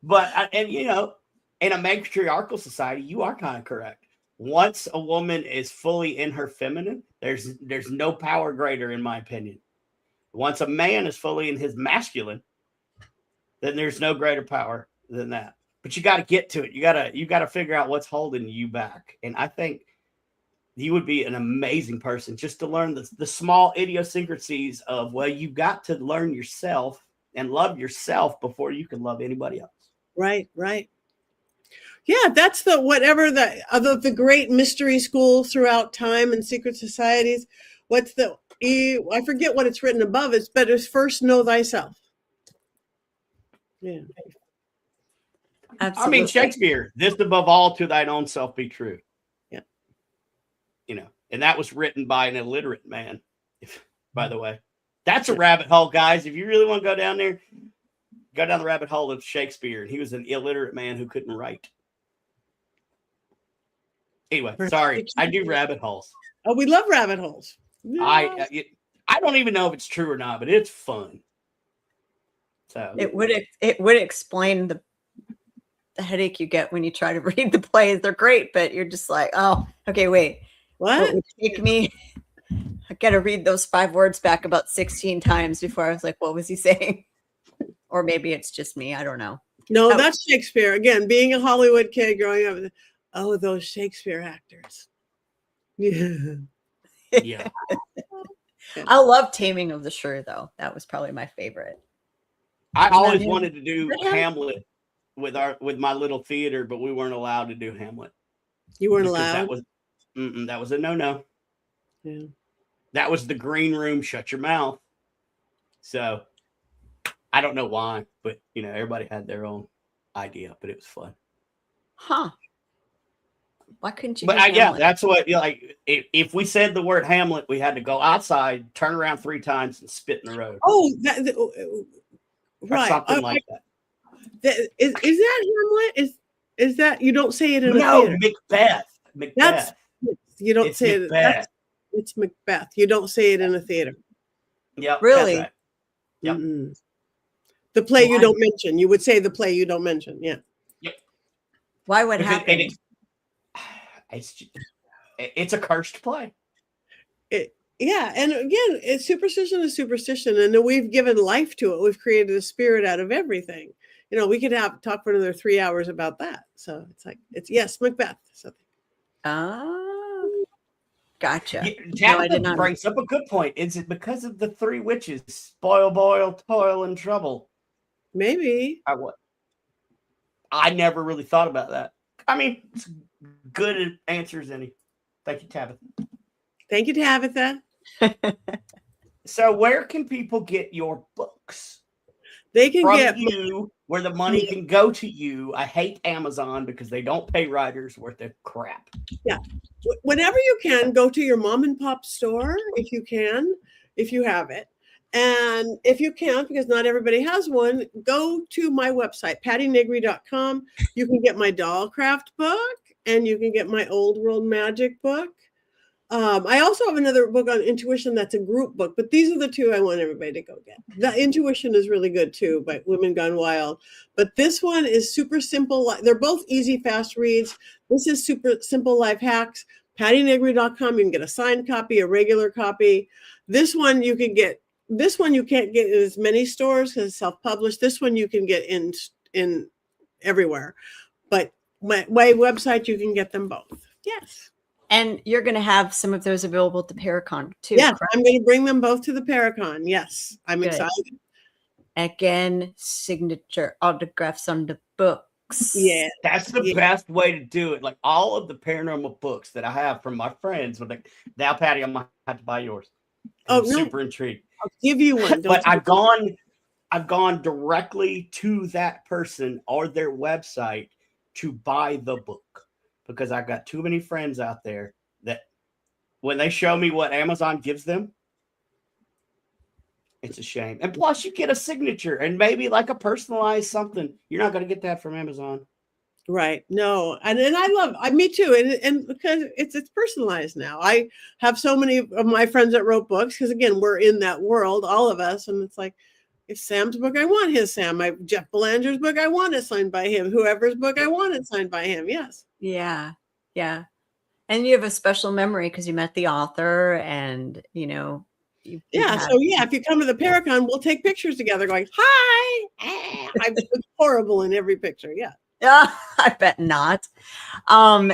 S3: But in a matriarchal society, you are kind of correct. Once a woman is fully in her feminine, there's no power greater, in my opinion. Once a man is fully in his masculine, then there's no greater power than that. But you got to get to it. You got to figure out what's holding you back. And I think you would be an amazing person just to learn the small idiosyncrasies of, you've got to learn yourself and love yourself before you can love anybody else.
S1: Right. Yeah, that's the great mystery schools throughout time and secret societies. What's I forget what it's written above it, but it's first know thyself. Yeah.
S4: Absolutely.
S3: I mean, Shakespeare, this above all to thine own self be true.
S1: Yeah.
S3: You know, and that was written by an illiterate man, by the way. That's a rabbit hole, guys. If you really want to go down there, go down the rabbit hole of Shakespeare. He was an illiterate man who couldn't write. Anyway, sorry. I do rabbit holes.
S1: Oh, we love rabbit holes.
S3: I don't even know if it's true or not, but it's fun. So
S4: it would explain the headache you get when you try to read the plays. They're great, but you're just like, oh, okay, wait. What would take me? I got to read those 5 words back about 16 times before I was like, what was he saying? Or maybe it's just me. I don't know.
S1: No, that's Shakespeare. Again, being a Hollywood kid growing up. Oh, those Shakespeare actors. Yeah.
S3: Yeah.
S4: I love Taming of the Shrew, though. That was probably my favorite.
S3: I always wanted to do Hamlet with my little theater, but we weren't allowed to do Hamlet.
S1: You weren't allowed?
S3: That was a no-no.
S1: Yeah.
S3: That was the green room, shut your mouth. So I don't know why, but everybody had their own idea, but it was fun.
S4: Huh. Why couldn't you?
S3: But yeah, that's what like. If we said the word Hamlet, we had to go outside, turn around 3 times, and spit in the road.
S1: Oh,
S3: right, something like that.
S1: Is that Hamlet? Is that you don't say it in a theater?
S3: Macbeth. Macbeth.
S1: You don't say it. It's Macbeth. You don't say it in a theater.
S3: Yeah,
S4: really.
S3: Right. Yep.
S1: The play you don't mention. You would say the play you don't mention. Yeah.
S3: Yep.
S4: Why would happen?
S3: It's a cursed play.
S1: Yeah, and again, superstition is superstition, and we've given life to it. We've created a spirit out of everything. We could talk for another 3 hours about that. So it's Macbeth. So.
S4: Oh, gotcha.
S3: Tabitha brings up a good point. Is it because of the 3 witches? Spoil, boil, toil, and trouble.
S1: Maybe.
S3: I never really thought about that. I mean, it's good answers, any. Thank you, Tabitha.
S1: Thank you, Tabitha.
S3: So where can people get your books?
S1: They can
S3: get you where the money can go to you. I hate Amazon because they don't pay writers worth of crap.
S1: Yeah. Whenever you can, go to your mom and pop store if you can, if you have it. And if you can't, because not everybody has one, go to my website, pattynigri.com. You can get my Dollcraft book and you can get my Old World Magic book. I also have another book on intuition that's a group book, but these are the 2 I want everybody to go get. The intuition is really good too, by Women Gone Wild. But this one is super simple. They're both easy, fast reads. This is super simple life hacks. PattyNigri.com. You can get a signed copy, a regular copy. This one you can get. This one you can't get in as many stores because it's self-published. This one you can get in everywhere. But my website, you can get them both. Yes.
S4: And you're going to have some of those available at the Paracon too.
S1: Yeah, correct? I'm going to bring them both to the Paracon. Yes, I'm excited.
S4: Again, signature autographs on the books.
S1: Yeah,
S3: that's the best way to do it. Like all of the paranormal books that I have from my friends, but like, now, Patty, I'm gonna have to buy yours. I'm super intrigued.
S1: I'll give you one.
S3: But I've gone directly to that person or their website to buy the book. Because I've got too many friends out there that when they show me what Amazon gives them, it's a shame. And plus you get a signature and maybe like a personalized something. You're not going to get that from Amazon.
S1: Right. No. And me too. And because it's personalized now. I have so many of my friends that wrote books because again, we're in that world, all of us. And it's like, if Sam's book, I want his Sam. Jeff Belanger's book, I want it signed by him. Whoever's book, I want it signed by him. Yes.
S4: Yeah. Yeah. And you have a special memory because you met the author and, So
S1: if you come to the Paracon, we'll take pictures together going, hi. I look horrible in every picture. Yeah.
S4: Yeah. I bet not. And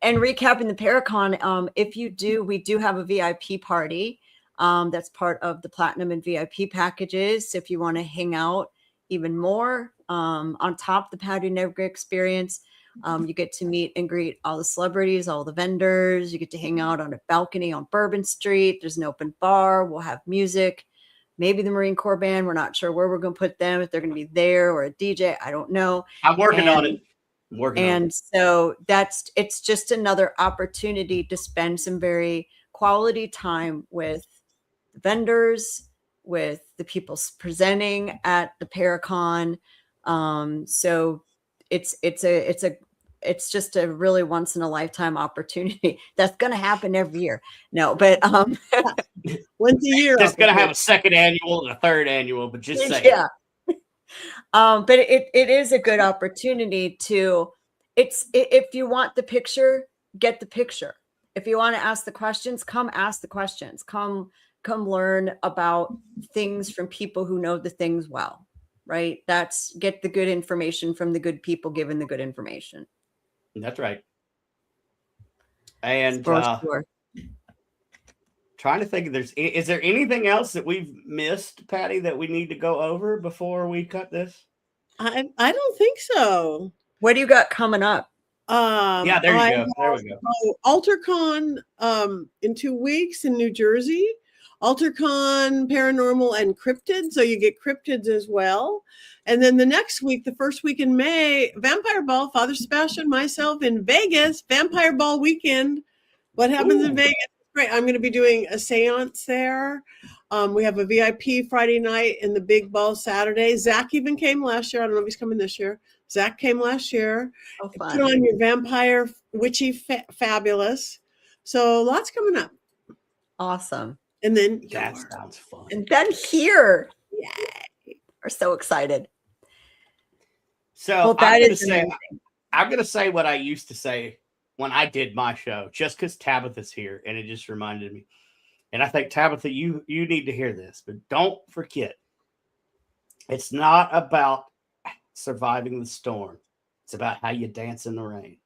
S4: recapping the Paracon, we do have a VIP party. That's part of the Platinum and VIP packages. So if you want to hang out even more on top of the Patty Negri experience, You get to meet and greet all the celebrities, all the vendors. You get to hang out on a balcony on Bourbon Street. There's an open bar. We'll have music. Maybe the Marine Corps band. We're not sure where we're going to put them, if they're going to be there or a DJ. I don't know.
S3: I'm working on it.
S4: So it's just another opportunity to spend some very quality time with vendors, with the people presenting at the Paracon. So it's just a really once in a lifetime opportunity that's going to happen every year. No, but
S1: once a year.
S3: It's going to have a second annual and a third annual, but just saying.
S4: Yeah. But it is a good opportunity to, if you want the picture, get the picture. If you want to ask the questions, come ask the questions. Come learn about things from people who know the things well, right? Get the good information from the good people given the good information.
S3: That's right. And
S4: sure.
S3: Trying to think if is there anything else that we've missed, Patty, that we need to go over before we cut this?
S1: I don't think so.
S4: What do you got coming up?
S3: Yeah, there you go. There we go.
S1: AlterCon in 2 weeks in New Jersey. AlterCon Paranormal and Cryptids, so you get cryptids as well. And then the next week, the first week in May, Vampire Ball, Father Sebastian, myself in Vegas, Vampire Ball weekend. What happens in Vegas? Great. I'm going to be doing a seance there. We have a VIP Friday night and the big ball Saturday. Zach even came last year. I don't know if he's coming this year. Zach came last year.
S4: Oh, fun.
S1: Put on your vampire witchy fabulous. So lots coming up.
S4: Awesome.
S1: And then
S3: that sounds fun.
S4: And then here.
S1: Yay.
S4: We're so excited.
S3: So I'm going to say what I used to say when I did my show, just because Tabitha's here, and it just reminded me. And I think, Tabitha, you need to hear this, but don't forget, it's not about surviving the storm. It's about how you dance in the rain.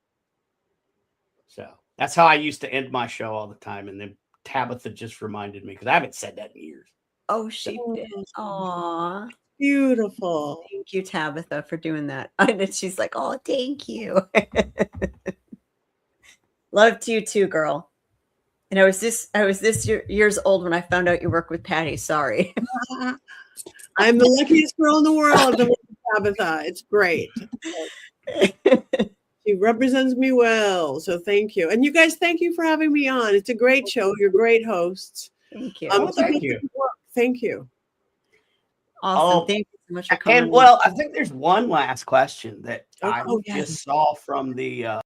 S3: So that's how I used to end my show all the time. And then Tabitha just reminded me, because I haven't said that in years.
S4: Oh, she did. Aw.
S1: Beautiful.
S4: Thank you, Tabitha, for doing that. And she's like, oh, thank you. Love to you too, girl. And I was this years old when I found out you work with Patty. Sorry.
S1: I'm the luckiest girl in the world to work with Tabitha. It's great. She represents me well. So thank you. And you guys, thank you for having me on. It's a great show. You're great hosts.
S4: Thank you.
S3: Thank you.
S1: Thank you.
S4: Awesome. Thank you so much for coming.
S3: And well, I think there's one last question that I
S1: yes.
S3: just saw from the